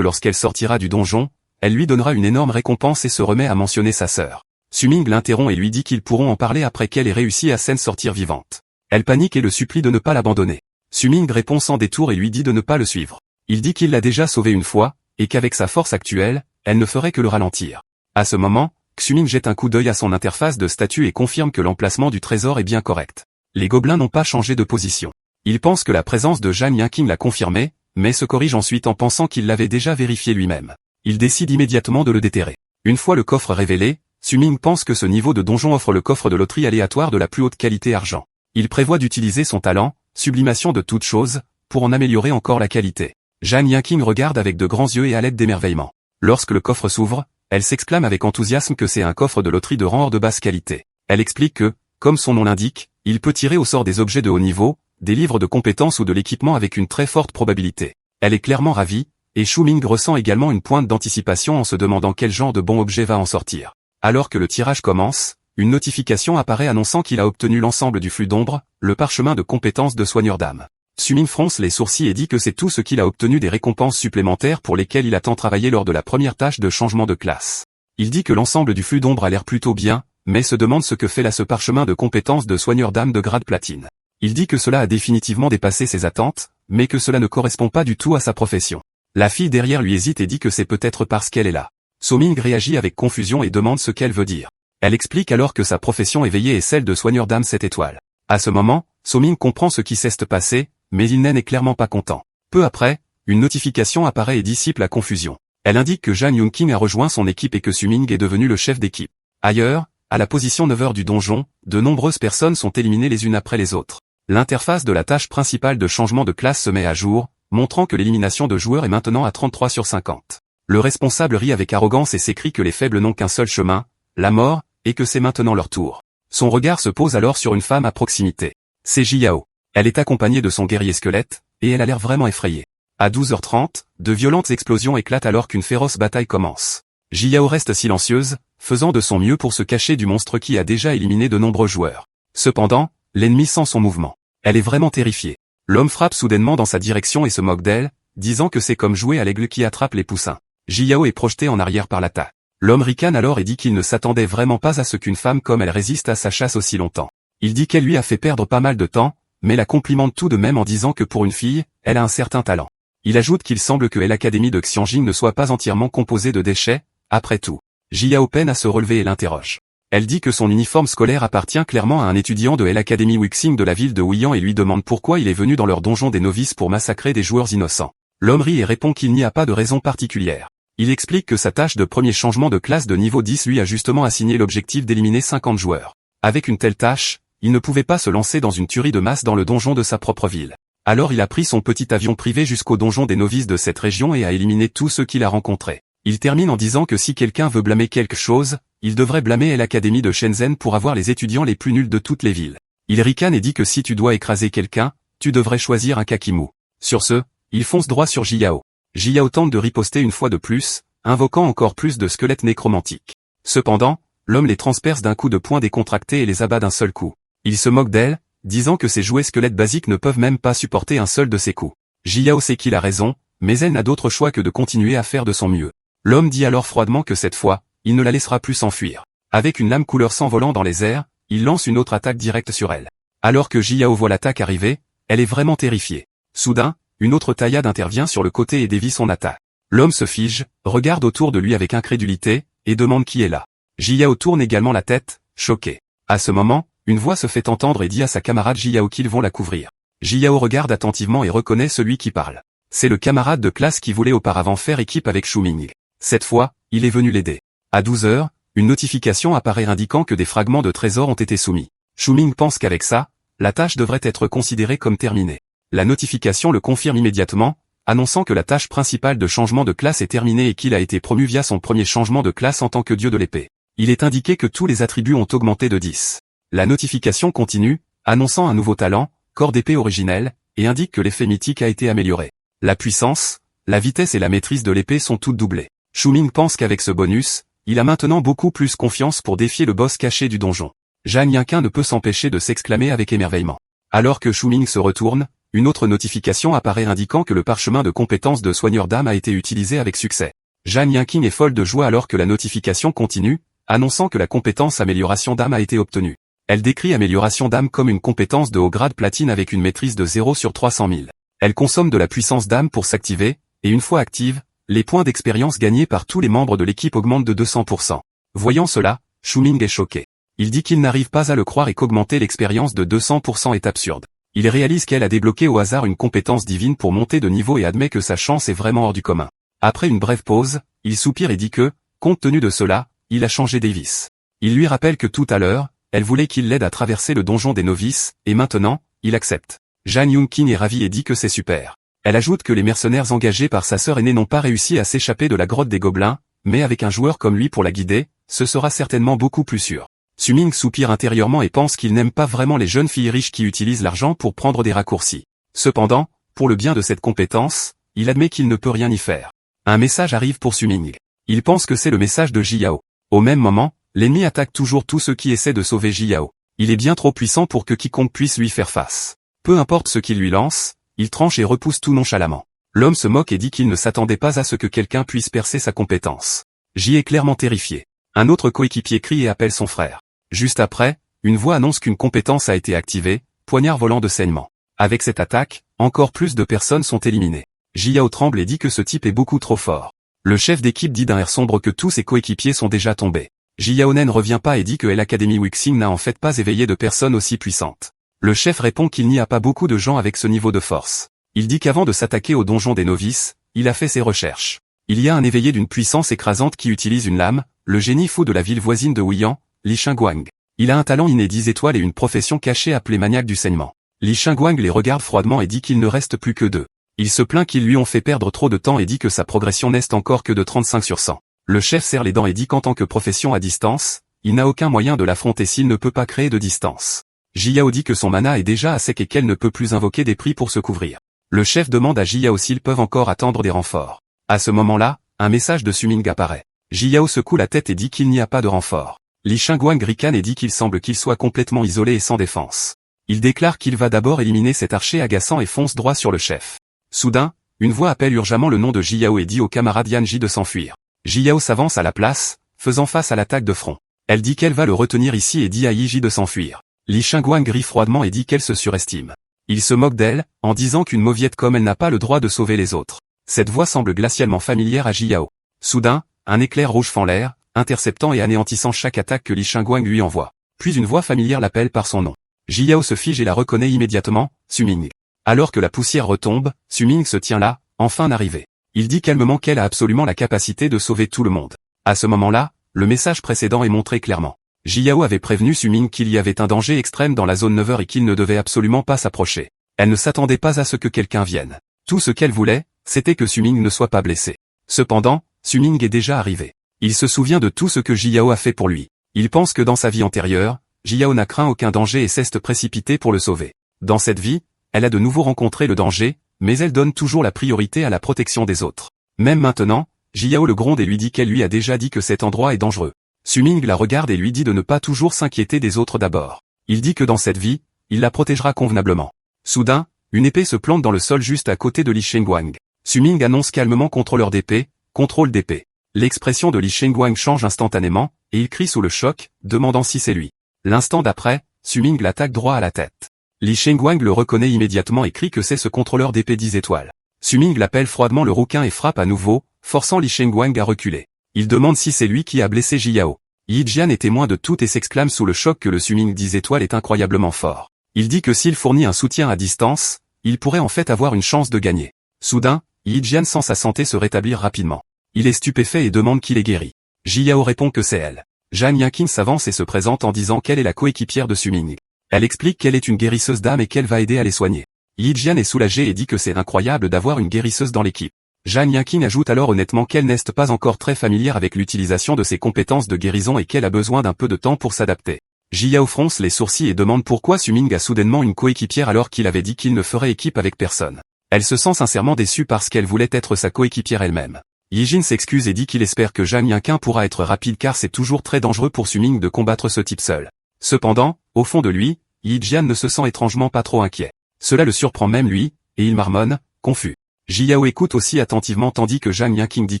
lorsqu'elle sortira du donjon, elle lui donnera une énorme récompense et se remet à mentionner sa sœur. Su-ming l'interrompt et lui dit qu'ils pourront en parler après qu'elle ait réussi à s'en sortir vivante. Elle panique et le supplie de ne pas l'abandonner. Su-ming répond sans détour et lui dit de ne pas le suivre. Il dit qu'il l'a déjà sauvée une fois, et qu'avec sa force actuelle, elle ne ferait que le ralentir. À ce moment, Xu-ming jette un coup d'œil à son interface de statut et confirme que l'emplacement du trésor est bien correct. Les gobelins n'ont pas changé de position. Il pense que la présence de Jang Young-king l'a confirmé, mais se corrige ensuite en pensant qu'il l'avait déjà vérifié lui-même. Il décide immédiatement de le déterrer. Une fois le coffre révélé, Su-ming pense que ce niveau de donjon offre le coffre de loterie aléatoire de la plus haute qualité argent. Il prévoit d'utiliser son talent, sublimation de toute chose, pour en améliorer encore la qualité. Jang Young-king regarde avec de grands yeux et à l'aide d'émerveillement. Lorsque le coffre s'ouvre, elle s'exclame avec enthousiasme que c'est un coffre de loterie de rang hors de basse qualité. Elle explique que, comme son nom l'indique, il peut tirer au sort des objets de haut niveau, des livres de compétences ou de l'équipement avec une très forte probabilité. Elle est clairement ravie, et Su-ming ressent également une pointe d'anticipation en se demandant quel genre de bon objet va en sortir. Alors que le tirage commence, une notification apparaît annonçant qu'il a obtenu l'ensemble du flux d'ombre, le parchemin de compétences de soigneur d'âme. Su-ming fronce les sourcils et dit que c'est tout ce qu'il a obtenu des récompenses supplémentaires pour lesquelles il a tant travaillé lors de la première tâche de changement de classe. Il dit que l'ensemble du flux d'ombre a l'air plutôt bien, mais se demande ce que fait là ce parchemin de compétences de soigneur d'âme de grade platine. Il dit que cela a définitivement dépassé ses attentes, mais que cela ne correspond pas du tout à sa profession. La fille derrière lui hésite et dit que c'est peut-être parce qu'elle est là. Su-ming réagit avec confusion et demande ce qu'elle veut dire. Elle explique alors que sa profession éveillée est celle de soigneur d'âme 7 étoiles. À ce moment, Su-ming comprend ce qui s'est passé, mais il n'est clairement pas content. Peu après, une notification apparaît et dissipe la confusion. Elle indique que Jang Young-king a rejoint son équipe et que Su-ming est devenu le chef d'équipe. Ailleurs, à la position 9h du donjon, de nombreuses personnes sont éliminées les unes après les autres. L'interface de la tâche principale de changement de classe se met à jour, montrant que l'élimination de joueurs est maintenant à 33 sur 50. Le responsable rit avec arrogance et s'écrie que les faibles n'ont qu'un seul chemin, la mort, et que c'est maintenant leur tour. Son regard se pose alors sur une femme à proximité. C'est Ji-Yao. Elle est accompagnée de son guerrier squelette, et elle a l'air vraiment effrayée. À 12h30, de violentes explosions éclatent alors qu'une féroce bataille commence. Ji-Yao reste silencieuse, faisant de son mieux pour se cacher du monstre qui a déjà éliminé de nombreux joueurs. Cependant, l'ennemi sent son mouvement. Elle est vraiment terrifiée. L'homme frappe soudainement dans sa direction et se moque d'elle, disant que c'est comme jouer à l'aigle qui attrape les poussins. Ji-Yao est projeté en arrière par l'attaque. L'homme ricane alors et dit qu'il ne s'attendait vraiment pas à ce qu'une femme comme elle résiste à sa chasse aussi longtemps. Il dit qu'elle lui a fait perdre pas mal de temps, mais la complimente tout de même en disant que pour une fille, elle a un certain talent. Il ajoute qu'il semble que l'Académie de Xianjing ne soit pas entièrement composée de déchets, après tout. Ji-Yao peine à se relever et l'interroge. Elle dit que son uniforme scolaire appartient clairement à un étudiant de l'Académie Wixing de la ville de Huiyan et lui demande pourquoi il est venu dans leur donjon des novices pour massacrer des joueurs innocents. L'homme rit et répond qu'il n'y a pas de raison particulière. Il explique que sa tâche de premier changement de classe de niveau 10 lui a justement assigné l'objectif d'éliminer 50 joueurs. Avec une telle tâche, il ne pouvait pas se lancer dans une tuerie de masse dans le donjon de sa propre ville. Alors il a pris son petit avion privé jusqu'au donjon des novices de cette région et a éliminé tous ceux qu'il a rencontrés. Il termine en disant que si quelqu'un veut blâmer quelque chose, il devrait blâmer l'Académie de Shenzhen pour avoir les étudiants les plus nuls de toutes les villes. Il ricane et dit que si tu dois écraser quelqu'un, tu devrais choisir un Kakimu. Sur ce, il fonce droit sur Ji-Yao. Ji-Yao tente de riposter une fois de plus, invoquant encore plus de squelettes nécromantiques. Cependant, l'homme les transperce d'un coup de poing décontracté et les abat d'un seul coup. Il se moque d'elle, disant que ces jouets squelettes basiques ne peuvent même pas supporter un seul de ses coups. Ji-Yao sait qu'il a raison, mais elle n'a d'autre choix que de continuer à faire de son mieux. L'homme dit alors froidement que cette fois, il ne la laissera plus s'enfuir. Avec une lame couleur sang volant dans les airs, il lance une autre attaque directe sur elle. Alors que Ji-Yao voit l'attaque arriver, elle est vraiment terrifiée. Soudain, une autre taillade intervient sur le côté et dévie son attaque. L'homme se fige, regarde autour de lui avec incrédulité, et demande qui est là. Ji-Yao tourne également la tête, choqué. À ce moment, une voix se fait entendre et dit à sa camarade Ji-Yao qu'ils vont la couvrir. Ji-Yao regarde attentivement et reconnaît celui qui parle. C'est le camarade de classe qui voulait auparavant faire équipe avec Su-ming. Cette fois, il est venu l'aider. À 12h, une notification apparaît indiquant que des fragments de trésors ont été soumis. Su-ming pense qu'avec ça, la tâche devrait être considérée comme terminée. La notification le confirme immédiatement, annonçant que la tâche principale de changement de classe est terminée et qu'il a été promu via son premier changement de classe en tant que dieu de l'épée. Il est indiqué que tous les attributs ont augmenté de 10. La notification continue, annonçant un nouveau talent, corps d'épée originel, et indique que l'effet mythique a été amélioré. La puissance, la vitesse et la maîtrise de l'épée sont toutes doublées. Xu-Ming pense qu'avec ce bonus, il a maintenant beaucoup plus confiance pour défier le boss caché du donjon. Zhang Yanqing ne peut s'empêcher de s'exclamer avec émerveillement. Alors que Xu-Ming se retourne, une autre notification apparaît indiquant que le parchemin de compétence de soigneur d'âme a été utilisé avec succès. Zhang Yanqing est folle de joie alors que la notification continue, annonçant que la compétence amélioration d'âme a été obtenue. Elle décrit amélioration d'âme comme une compétence de haut grade platine avec une maîtrise de 0 sur 300 000. Elle consomme de la puissance d'âme pour s'activer, et une fois active, les points d'expérience gagnés par tous les membres de l'équipe augmentent de 200%. Voyant cela, Xu-Ming est choqué. Il dit qu'il n'arrive pas à le croire et qu'augmenter l'expérience de 200% est absurde. Il réalise qu'elle a débloqué au hasard une compétence divine pour monter de niveau et admet que sa chance est vraiment hors du commun. Après une brève pause, il soupire et dit que, compte tenu de cela, il a changé Davis. Il lui rappelle que tout à l'heure, elle voulait qu'il l'aide à traverser le donjon des novices, et maintenant, il accepte. Zhang Yanqing est ravi et dit que c'est super. Elle ajoute que les mercenaires engagés par sa sœur aînée n'ont pas réussi à s'échapper de la grotte des gobelins, mais avec un joueur comme lui pour la guider, ce sera certainement beaucoup plus sûr. Xu-Ming soupire intérieurement et pense qu'il n'aime pas vraiment les jeunes filles riches qui utilisent l'argent pour prendre des raccourcis. Cependant, pour le bien de cette compétence, il admet qu'il ne peut rien y faire. Un message arrive pour Xu-Ming. Il pense que c'est le message de Jiao. Au même moment, l'ennemi attaque toujours tous ceux qui essaient de sauver Jiao. Il est bien trop puissant pour que quiconque puisse lui faire face. Peu importe ce qu'il lui lance, il tranche et repousse tout nonchalamment. L'homme se moque et dit qu'il ne s'attendait pas à ce que quelqu'un puisse percer sa compétence. J est clairement terrifié. Un autre coéquipier crie et appelle son frère. Juste après, une voix annonce qu'une compétence a été activée, poignard volant de saignement. Avec cette attaque, encore plus de personnes sont éliminées. Jiao tremble et dit que ce type est beaucoup trop fort. Le chef d'équipe dit d'un air sombre que tous ses coéquipiers sont déjà tombés. Jiao ne revient pas et dit que l'Académie Wixing n'a en fait pas éveillé de personnes aussi puissantes. Le chef répond qu'il n'y a pas beaucoup de gens avec ce niveau de force. Il dit qu'avant de s'attaquer au donjon des novices, il a fait ses recherches. Il y a un éveillé d'une puissance écrasante qui utilise une lame, le génie fou de la ville voisine de Wuyan, Li Shengguang. Il a un talent inné 10 étoiles et une profession cachée appelée maniaque du saignement. Li Shengguang les regarde froidement et dit qu'il ne reste plus que 2. Il se plaint qu'ils lui ont fait perdre trop de temps et dit que sa progression n'est encore que de 35 sur 100. Le chef serre les dents et dit qu'en tant que profession à distance, il n'a aucun moyen de l'affronter s'il ne peut pas créer de distance. Jiao dit que son mana est déjà à sec et qu'elle ne peut plus invoquer des prix pour se couvrir. Le chef demande à Jiao s'ils peuvent encore attendre des renforts. À ce moment-là, un message de Xu-Ming apparaît. Jiao secoue la tête et dit qu'il n'y a pas de renfort. Li Shengguang ricane et dit qu'il semble qu'il soit complètement isolé et sans défense. Il déclare qu'il va d'abord éliminer cet archer agaçant et fonce droit sur le chef. Soudain, une voix appelle urgemment le nom de Jiao et dit au camarade Yanji de s'enfuir. Jiao s'avance à la place, faisant face à l'attaque de front. Elle dit qu'elle va le retenir ici et dit à Yiji de s'enfuir. Li Shengguang rit froidement et dit qu'elle se surestime. Il se moque d'elle, en disant qu'une mauviette comme elle n'a pas le droit de sauver les autres. Cette voix semble glacialement familière à Jiao. Soudain, un éclair rouge fend l'air, interceptant et anéantissant chaque attaque que Li Shengguang lui envoie. Puis une voix familière l'appelle par son nom. Jiao se fige et la reconnaît immédiatement, Xu-Ming. Alors que la poussière retombe, Xu-Ming se tient là, enfin arrivé. Il dit calmement qu'elle a absolument la capacité de sauver tout le monde. À ce moment-là, le message précédent est montré clairement. Jiao avait prévenu Xu-Ming qu'il y avait un danger extrême dans la zone 9h et qu'il ne devait absolument pas s'approcher. Elle ne s'attendait pas à ce que quelqu'un vienne. Tout ce qu'elle voulait, c'était que Xu-Ming ne soit pas blessé. Cependant, Xu-Ming est déjà arrivé. Il se souvient de tout ce que Jiao a fait pour lui. Il pense que dans sa vie antérieure, Jiao n'a craint aucun danger et s'est précipité pour le sauver. Dans cette vie, elle a de nouveau rencontré le danger, mais elle donne toujours la priorité à la protection des autres. Même maintenant, Jiao le gronde et lui dit qu'elle lui a déjà dit que cet endroit est dangereux. Xu-Ming la regarde et lui dit de ne pas toujours s'inquiéter des autres d'abord. Il dit que dans cette vie, il la protégera convenablement. Soudain, une épée se plante dans le sol juste à côté de Li Shengguang. Xu-Ming annonce calmement contrôleur d'épée, contrôle d'épée. L'expression de Li Shengguang change instantanément, et il crie sous le choc, demandant si c'est lui. L'instant d'après, Xu-Ming l'attaque droit à la tête. Li Shengguang le reconnaît immédiatement et crie que c'est ce contrôleur d'épée 10 étoiles. Xu-Ming l'appelle froidement le rouquin et frappe à nouveau, forçant Li Shengguang à reculer. Il demande si c'est lui qui a blessé Jiao. Yi Jian est témoin de tout et s'exclame sous le choc que le Xu-Ming 10 étoiles est incroyablement fort. Il dit que s'il fournit un soutien à distance, il pourrait en fait avoir une chance de gagner. Soudain, Yi Jian sent sa santé se rétablir rapidement. Il est stupéfait et demande qu'il est guéri. Jiao répond que c'est elle. Zhang Yanqing s'avance et se présente en disant qu'elle est la coéquipière de Xu-Ming. Elle explique qu'elle est une guérisseuse d'âme et qu'elle va aider à les soigner. Yi Jian est soulagé et dit que c'est incroyable d'avoir une guérisseuse dans l'équipe. Zhang Yanqing ajoute alors honnêtement qu'elle n'est pas encore très familière avec l'utilisation de ses compétences de guérison et qu'elle a besoin d'un peu de temps pour s'adapter. Jiao fronce les sourcils et demande pourquoi Su-Ming a soudainement une coéquipière alors qu'il avait dit qu'il ne ferait équipe avec personne. Elle se sent sincèrement déçue parce qu'elle voulait être sa coéquipière elle-même. Yijin s'excuse et dit qu'il espère que Zhang Yanqing pourra être rapide car c'est toujours très dangereux pour Su-Ming de combattre ce type seul. Cependant, au fond de lui, Yi Jian ne se sent étrangement pas trop inquiet. Cela le surprend même lui, et il marmonne, confus. Jiao écoute aussi attentivement tandis que Zhang Yanqing dit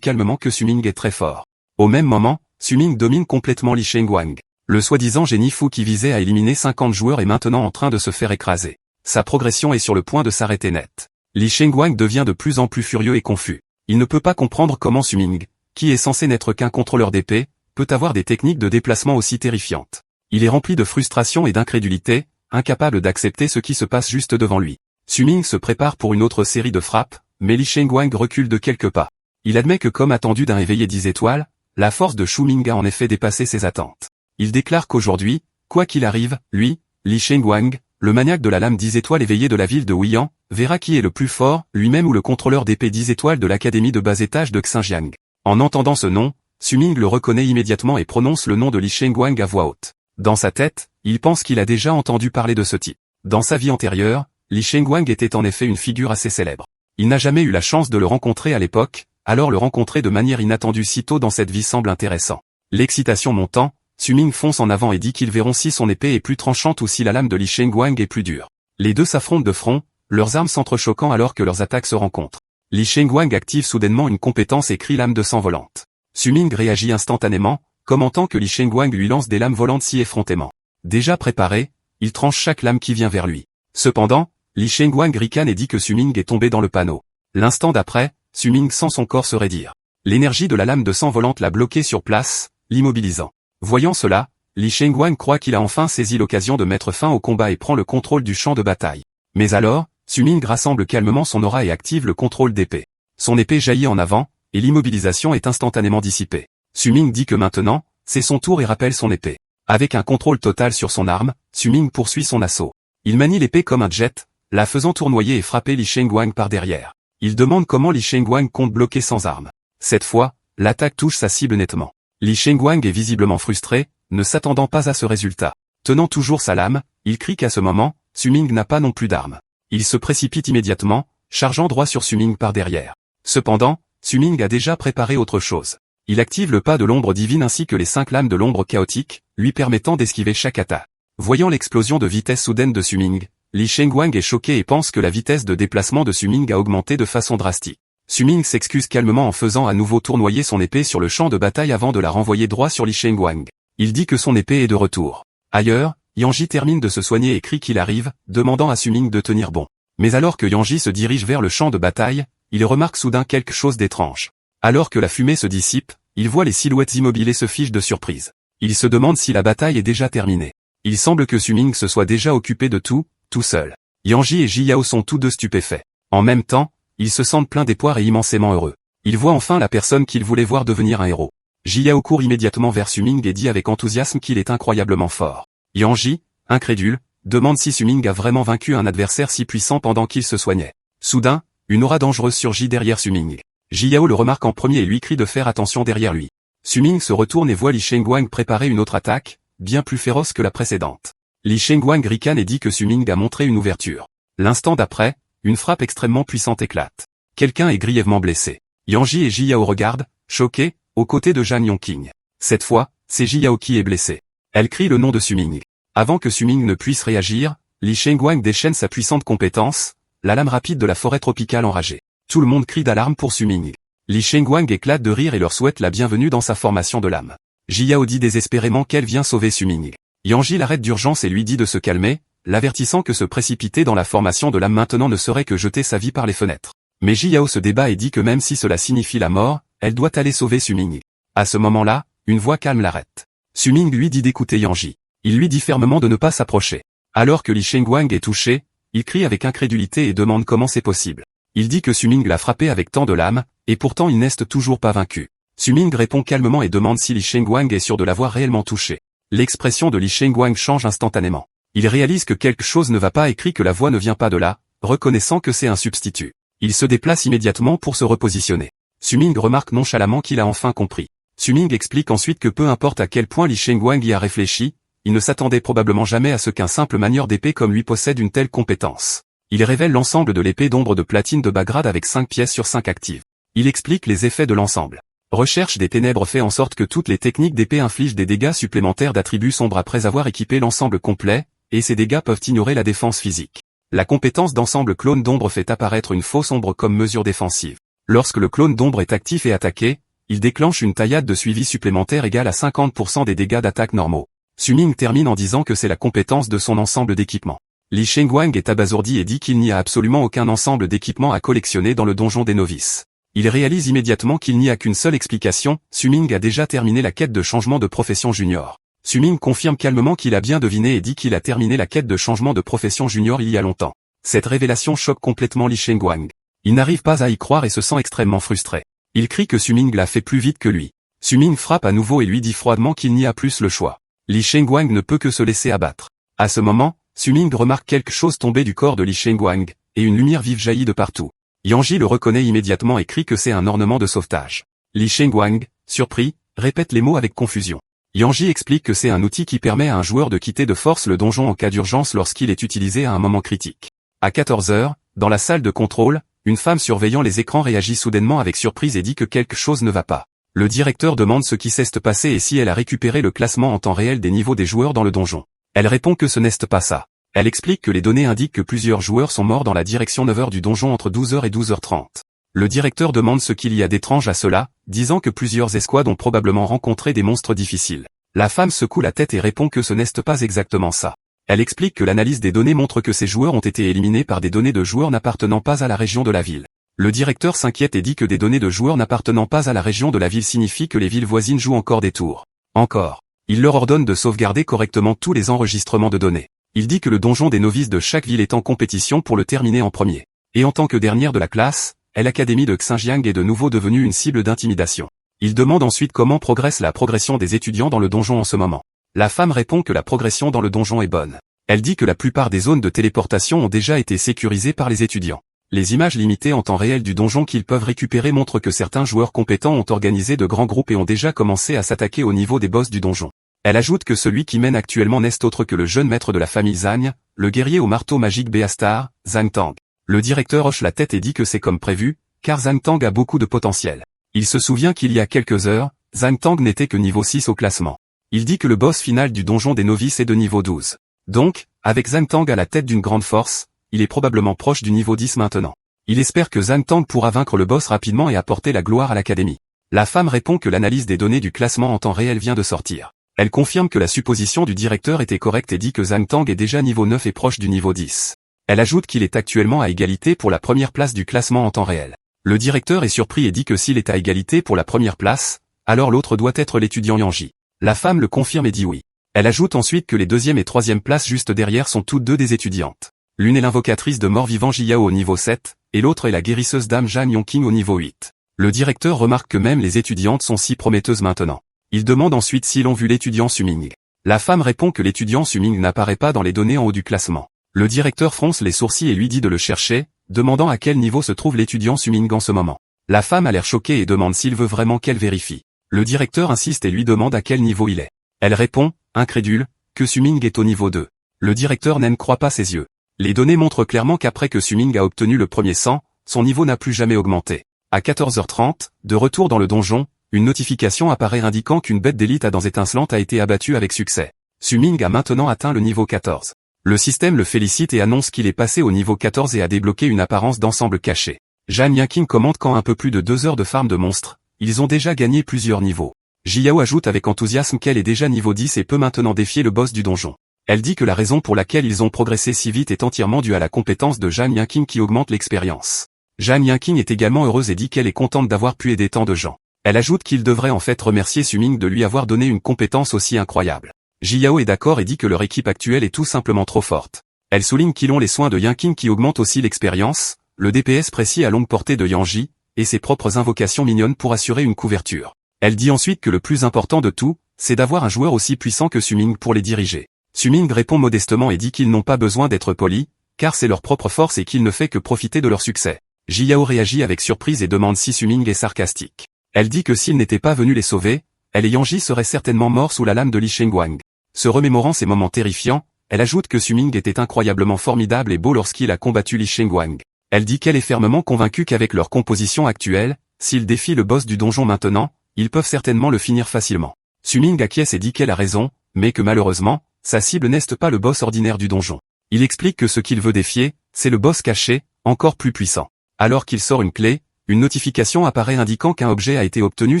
calmement que Su-Ming est très fort. Au même moment, Su-Ming domine complètement Li Shengwang. Le soi-disant génie fou qui visait à éliminer 50 joueurs est maintenant en train de se faire écraser. Sa progression est sur le point de s'arrêter net. Li Shengwang devient de plus en plus furieux et confus. Il ne peut pas comprendre comment Su-Ming, qui est censé n'être qu'un contrôleur d'épée, peut avoir des techniques de déplacement aussi terrifiantes. Il est rempli de frustration et d'incrédulité, incapable d'accepter ce qui se passe juste devant lui. Su-Ming se prépare pour une autre série de frappes, mais Li Shengwang recule de quelques pas. Il admet que comme attendu d'un éveillé 10 étoiles, la force de Shu Ming a en effet dépassé ses attentes. Il déclare qu'aujourd'hui, quoi qu'il arrive, lui, Li Shengwang, le maniaque de la lame 10 étoiles éveillé de la ville de Wuyan, verra qui est le plus fort, lui-même ou le contrôleur d'épée 10 étoiles de l'académie de bas étage de Xinjiang. En entendant ce nom, Su-Ming le reconnaît immédiatement et prononce le nom de Li Shengwang à voix haute. Dans sa tête, il pense qu'il a déjà entendu parler de ce type. Dans sa vie antérieure, Li Shengwang était en effet une figure assez célèbre. Il n'a jamais eu la chance de le rencontrer à l'époque, alors le rencontrer de manière inattendue si tôt dans cette vie semble intéressant. L'excitation montant, Su-Ming fonce en avant et dit qu'ils verront si son épée est plus tranchante ou si la lame de Li Shengwang est plus dure. Les deux s'affrontent de front, leurs armes s'entrechoquant alors que leurs attaques se rencontrent. Li Shengwang active soudainement une compétence et crie lame de sang volante. Su-Ming réagit instantanément, commentant que Li Shengwang lui lance des lames volantes si effrontément. Déjà préparé, il tranche chaque lame qui vient vers lui. Cependant, Li Shengwang ricane et dit que Su-Ming est tombé dans le panneau. L'instant d'après, Su-Ming sent son corps se raidir. L'énergie de la lame de sang volante l'a bloqué sur place, l'immobilisant. Voyant cela, Li Shengwang croit qu'il a enfin saisi l'occasion de mettre fin au combat et prend le contrôle du champ de bataille. Mais alors, Su-Ming rassemble calmement son aura et active le contrôle d'épée. Son épée jaillit en avant, et l'immobilisation est instantanément dissipée. Su-Ming dit que maintenant, c'est son tour et rappelle son épée. Avec un contrôle total sur son arme, Su-Ming poursuit son assaut. Il manie l'épée comme un jet, la faisant tournoyer et frapper Li Shengwang par derrière. Il demande comment Li Shengwang compte bloquer sans arme. Cette fois, l'attaque touche sa cible nettement. Li Shengwang est visiblement frustré, ne s'attendant pas à ce résultat. Tenant toujours sa lame, il crie qu'à ce moment, Su-Ming n'a pas non plus d'arme. Il se précipite immédiatement, chargeant droit sur Su-Ming par derrière. Cependant, Su-Ming a déjà préparé autre chose. Il active le pas de l'ombre divine ainsi que les 5 lames de l'ombre chaotique, lui permettant d'esquiver chaque attaque. Voyant l'explosion de vitesse soudaine de Su-Ming, Li Shengwang est choqué et pense que la vitesse de déplacement de Su-Ming a augmenté de façon drastique. Su-Ming s'excuse calmement en faisant à nouveau tournoyer son épée sur le champ de bataille avant de la renvoyer droit sur Li Shengwang. Il dit que son épée est de retour. Ailleurs, Yanji termine de se soigner et crie qu'il arrive, demandant à Su-Ming de tenir bon. Mais alors que Yanji se dirige vers le champ de bataille, il remarque soudain quelque chose d'étrange. Alors que la fumée se dissipe, il voit les silhouettes immobiles et se fiche de surprise. Il se demande si la bataille est déjà terminée. Il semble que Su-Ming se soit déjà occupé de tout seul. Yanji et Jiao sont tous deux stupéfaits. En même temps, ils se sentent pleins d'espoir et immensément heureux. Ils voient enfin la personne qu'ils voulaient voir devenir un héros. Jiao court immédiatement vers Su-Ming et dit avec enthousiasme qu'il est incroyablement fort. Yanji, incrédule, demande si Su-Ming a vraiment vaincu un adversaire si puissant pendant qu'il se soignait. Soudain, une aura dangereuse surgit derrière Su-Ming. Jiao le remarque en premier et lui crie de faire attention derrière lui. Su-Ming se retourne et voit Li Shengwang préparer une autre attaque, bien plus féroce que la précédente. Li Shengwang ricane et dit que Su-Ming a montré une ouverture. L'instant d'après, une frappe extrêmement puissante éclate. Quelqu'un est grièvement blessé. Yanji et Jiao regardent, choqués, aux côtés de Zhang Yanqing. Cette fois, c'est Jiao qui est blessé. Elle crie le nom de Su-Ming. Avant que Su-Ming ne puisse réagir, Li Shengwang déchaîne sa puissante compétence, la lame rapide de la forêt tropicale enragée. Tout le monde crie d'alarme pour Su-Ming. Li Shengwang éclate de rire et leur souhaite la bienvenue dans sa formation de lame. Jiao dit désespérément qu'elle vient sauver Su-Ming. Yanji l'arrête d'urgence et lui dit de se calmer, l'avertissant que se précipiter dans la formation de lame maintenant ne serait que jeter sa vie par les fenêtres. Mais Jiao se débat et dit que même si cela signifie la mort, elle doit aller sauver Su-Ming. À ce moment-là, une voix calme l'arrête. Su-Ming lui dit d'écouter Yanji. Il lui dit fermement de ne pas s'approcher. Alors que Li Shengwang est touché, il crie avec incrédulité et demande comment c'est possible. Il dit que Su-Ming l'a frappé avec tant de lames, et pourtant il n'est toujours pas vaincu. Su-Ming répond calmement et demande si Li Shengwang est sûr de l'avoir réellement touché. L'expression de Li Shengwang change instantanément. Il réalise que quelque chose ne va pas et crie que la voix ne vient pas de là, reconnaissant que c'est un substitut. Il se déplace immédiatement pour se repositionner. Su-Ming remarque nonchalamment qu'il a enfin compris. Su-Ming explique ensuite que peu importe à quel point Li Shengwang y a réfléchi, il ne s'attendait probablement jamais à ce qu'un simple manieur d'épée comme lui possède une telle compétence. Il révèle l'ensemble de l'épée d'ombre de platine de Baghrad avec 5 pièces sur 5 actives. Il explique les effets de l'ensemble. Recherche des ténèbres fait en sorte que toutes les techniques d'épée infligent des dégâts supplémentaires d'attributs sombres après avoir équipé l'ensemble complet, et ces dégâts peuvent ignorer la défense physique. La compétence d'ensemble clone d'ombre fait apparaître une fausse ombre comme mesure défensive. Lorsque le clone d'ombre est actif et attaqué, il déclenche une taillade de suivi supplémentaire égale à 50% des dégâts d'attaque normaux. Su-Ming termine en disant que c'est la compétence de son ensemble d'équipements. Li Shengwang est abasourdi et dit qu'il n'y a absolument aucun ensemble d'équipements à collectionner dans le donjon des novices. Il réalise immédiatement qu'il n'y a qu'une seule explication, Su-Ming a déjà terminé la quête de changement de profession junior. Su-Ming confirme calmement qu'il a bien deviné et dit qu'il a terminé la quête de changement de profession junior il y a longtemps. Cette révélation choque complètement Li Shengwang. Il n'arrive pas à y croire et se sent extrêmement frustré. Il crie que Su-Ming l'a fait plus vite que lui. Su-Ming frappe à nouveau et lui dit froidement qu'il n'y a plus le choix. Li Shengwang ne peut que se laisser abattre. À ce moment, Su-Ming remarque quelque chose tomber du corps de Li Shengwang, et une lumière vive jaillit de partout. Yanji le reconnaît immédiatement et crie que c'est un ornement de sauvetage. Li Shengwang, surpris, répète les mots avec confusion. Yanji explique que c'est un outil qui permet à un joueur de quitter de force le donjon en cas d'urgence lorsqu'il est utilisé à un moment critique. À 14 h, dans la salle de contrôle, une femme surveillant les écrans réagit soudainement avec surprise et dit que quelque chose ne va pas. Le directeur demande ce qui s'est passé et si elle a récupéré le classement en temps réel des niveaux des joueurs dans le donjon. Elle répond que ce n'est pas ça. Elle explique que les données indiquent que plusieurs joueurs sont morts dans la direction 9 h du donjon entre 12 h et 12 h 30. Le directeur demande ce qu'il y a d'étrange à cela, disant que plusieurs escouades ont probablement rencontré des monstres difficiles. La femme secoue la tête et répond que ce n'est pas exactement ça. Elle explique que l'analyse des données montre que ces joueurs ont été éliminés par des données de joueurs n'appartenant pas à la région de la ville. Le directeur s'inquiète et dit que des données de joueurs n'appartenant pas à la région de la ville signifient que les villes voisines jouent encore des tours. Encore. Il leur ordonne de sauvegarder correctement tous les enregistrements de données. Il dit que le donjon des novices de chaque ville est en compétition pour le terminer en premier. Et en tant que dernière de la classe, l'Académie de Xinjiang est de nouveau devenue une cible d'intimidation. Il demande ensuite comment progresse la progression des étudiants dans le donjon en ce moment. La femme répond que la progression dans le donjon est bonne. Elle dit que la plupart des zones de téléportation ont déjà été sécurisées par les étudiants. Les images limitées en temps réel du donjon qu'ils peuvent récupérer montrent que certains joueurs compétents ont organisé de grands groupes et ont déjà commencé à s'attaquer au niveau des boss du donjon. Elle ajoute que celui qui mène actuellement n'est autre que le jeune maître de la famille Zhang, le guerrier au marteau magique Beastar, Zhang Tang. Le directeur hoche la tête et dit que c'est comme prévu, car Zhang Tang a beaucoup de potentiel. Il se souvient qu'il y a quelques heures, Zhang Tang n'était que niveau 6 au classement. Il dit que le boss final du donjon des novices est de niveau 12. Donc, avec Zhang Tang à la tête d'une grande force, il est probablement proche du niveau 10 maintenant. Il espère que Zhang Tang pourra vaincre le boss rapidement et apporter la gloire à l'académie. La femme répond que l'analyse des données du classement en temps réel vient de sortir. Elle confirme que la supposition du directeur était correcte et dit que Zhang Tang est déjà niveau 9 et proche du niveau 10. Elle ajoute qu'il est actuellement à égalité pour la première place du classement en temps réel. Le directeur est surpris et dit que s'il est à égalité pour la première place, alors l'autre doit être l'étudiant Yanji. La femme le confirme et dit oui. Elle ajoute ensuite que les deuxième et troisième places juste derrière sont toutes deux des étudiantes. L'une est l'invocatrice de mort-vivant Jiyao au niveau 7, et l'autre est la guérisseuse dame Zhang Yongqing au niveau 8. Le directeur remarque que même les étudiantes sont si prometteuses maintenant. Il demande ensuite s'ils ont vu l'étudiant Su-Ming. La femme répond que l'étudiant Su-Ming n'apparaît pas dans les données en haut du classement. Le directeur fronce les sourcils et lui dit de le chercher, demandant à quel niveau se trouve l'étudiant Su-Ming en ce moment. La femme a l'air choquée et demande s'il veut vraiment qu'elle vérifie. Le directeur insiste et lui demande à quel niveau il est. Elle répond, incrédule, que Su-Ming est au niveau 2. Le directeur n'en croit pas ses yeux. Les données montrent clairement qu'après que Su-Ming a obtenu le premier 100, son niveau n'a plus jamais augmenté. À 14 h 30, de retour dans le donjon, une notification apparaît indiquant qu'une bête d'élite à dents étincelantes a été abattue avec succès. Su-Ming a maintenant atteint le niveau 14. Le système le félicite et annonce qu'il est passé au niveau 14 et a débloqué une apparence d'ensemble cachée. Zhang Yaqing commente qu'en un peu plus de 2 heures de farm de monstres, ils ont déjà gagné plusieurs niveaux. Jiyao ajoute avec enthousiasme qu'elle est déjà niveau 10 et peut maintenant défier le boss du donjon. Elle dit que la raison pour laquelle ils ont progressé si vite est entièrement due à la compétence de Zhang Yaqing qui augmente l'expérience. Zhang Yaqing est également heureuse et dit qu'elle est contente d'avoir pu aider tant de gens. Elle ajoute qu'il devrait en fait remercier Su-Ming de lui avoir donné une compétence aussi incroyable. Jiyao est d'accord et dit que leur équipe actuelle est tout simplement trop forte. Elle souligne qu'ils ont les soins de Yaqing qui augmentent aussi l'expérience, le DPS précis à longue portée de Yanji, et ses propres invocations mignonnes pour assurer une couverture. Elle dit ensuite que le plus important de tout, c'est d'avoir un joueur aussi puissant que Su-Ming pour les diriger. Su-Ming répond modestement et dit qu'ils n'ont pas besoin d'être polis, car c'est leur propre force et qu'il ne fait que profiter de leur succès. Jiyao réagit avec surprise et demande si Su-Ming est sarcastique. Elle dit que s'il n'était pas venu les sauver, elle et Yanji seraient certainement morts sous la lame de Li Shengwang. Se remémorant ces moments terrifiants, elle ajoute que Su Ming était incroyablement formidable et beau lorsqu'il a combattu Li Shengwang. Elle dit qu'elle est fermement convaincue qu'avec leur composition actuelle, s'ils défient le boss du donjon maintenant, ils peuvent certainement le finir facilement. Su Ming acquiesce et dit qu'elle a raison, mais que malheureusement, sa cible n'est pas le boss ordinaire du donjon. Il explique que ce qu'il veut défier, c'est le boss caché, encore plus puissant. Alors qu'il sort une clé, une notification apparaît indiquant qu'un objet a été obtenu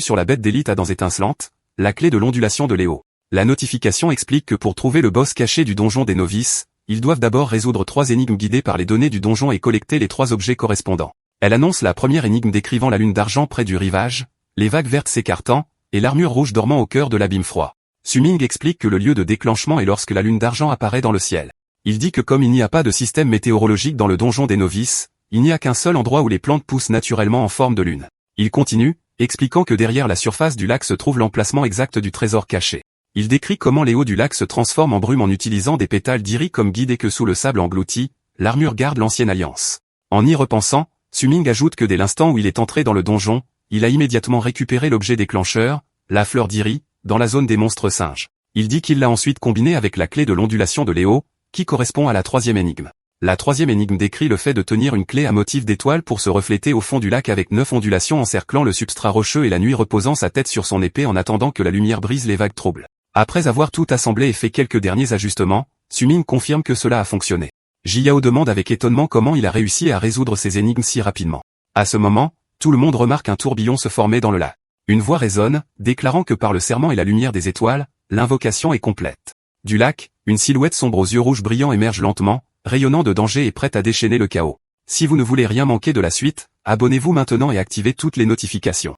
sur la bête d'élite à dents étincelantes, la clé de l'ondulation de Léo. La notification explique que pour trouver le boss caché du donjon des novices, ils doivent d'abord résoudre 3 énigmes guidées par les données du donjon et collecter les 3 objets correspondants. Elle annonce la première énigme décrivant la lune d'argent près du rivage, les vagues vertes s'écartant, et l'armure rouge dormant au cœur de l'abîme froid. Su Ming explique que le lieu de déclenchement est lorsque la lune d'argent apparaît dans le ciel. Il dit que comme il n'y a pas de système météorologique dans le donjon des novices, il n'y a qu'un seul endroit où les plantes poussent naturellement en forme de lune. Il continue, expliquant que derrière la surface du lac se trouve l'emplacement exact du trésor caché. Il décrit comment les hauts du lac se transforment en brume en utilisant des pétales d'iris comme guide et que sous le sable englouti, l'armure garde l'ancienne alliance. En y repensant, Su Ming ajoute que dès l'instant où il est entré dans le donjon, il a immédiatement récupéré l'objet déclencheur, la fleur d'iris, dans la zone des monstres singes. Il dit qu'il l'a ensuite combiné avec la clé de l'ondulation de Léo, qui correspond à la 3e énigme. La 3e énigme décrit le fait de tenir une clé à motif d'étoile pour se refléter au fond du lac avec 9 ondulations encerclant le substrat rocheux et la nuit reposant sa tête sur son épée en attendant que la lumière brise les vagues troubles. Après avoir tout assemblé et fait quelques derniers ajustements, Su Ming confirme que cela a fonctionné. Jiao demande avec étonnement comment il a réussi à résoudre ces énigmes si rapidement. À ce moment, tout le monde remarque un tourbillon se former dans le lac. Une voix résonne, déclarant que par le serment et la lumière des étoiles, l'invocation est complète. Du lac, une silhouette sombre aux yeux rouges brillants émerge lentement, rayonnant de danger et prête à déchaîner le chaos. Si vous ne voulez rien manquer de la suite, abonnez-vous maintenant et activez toutes les notifications.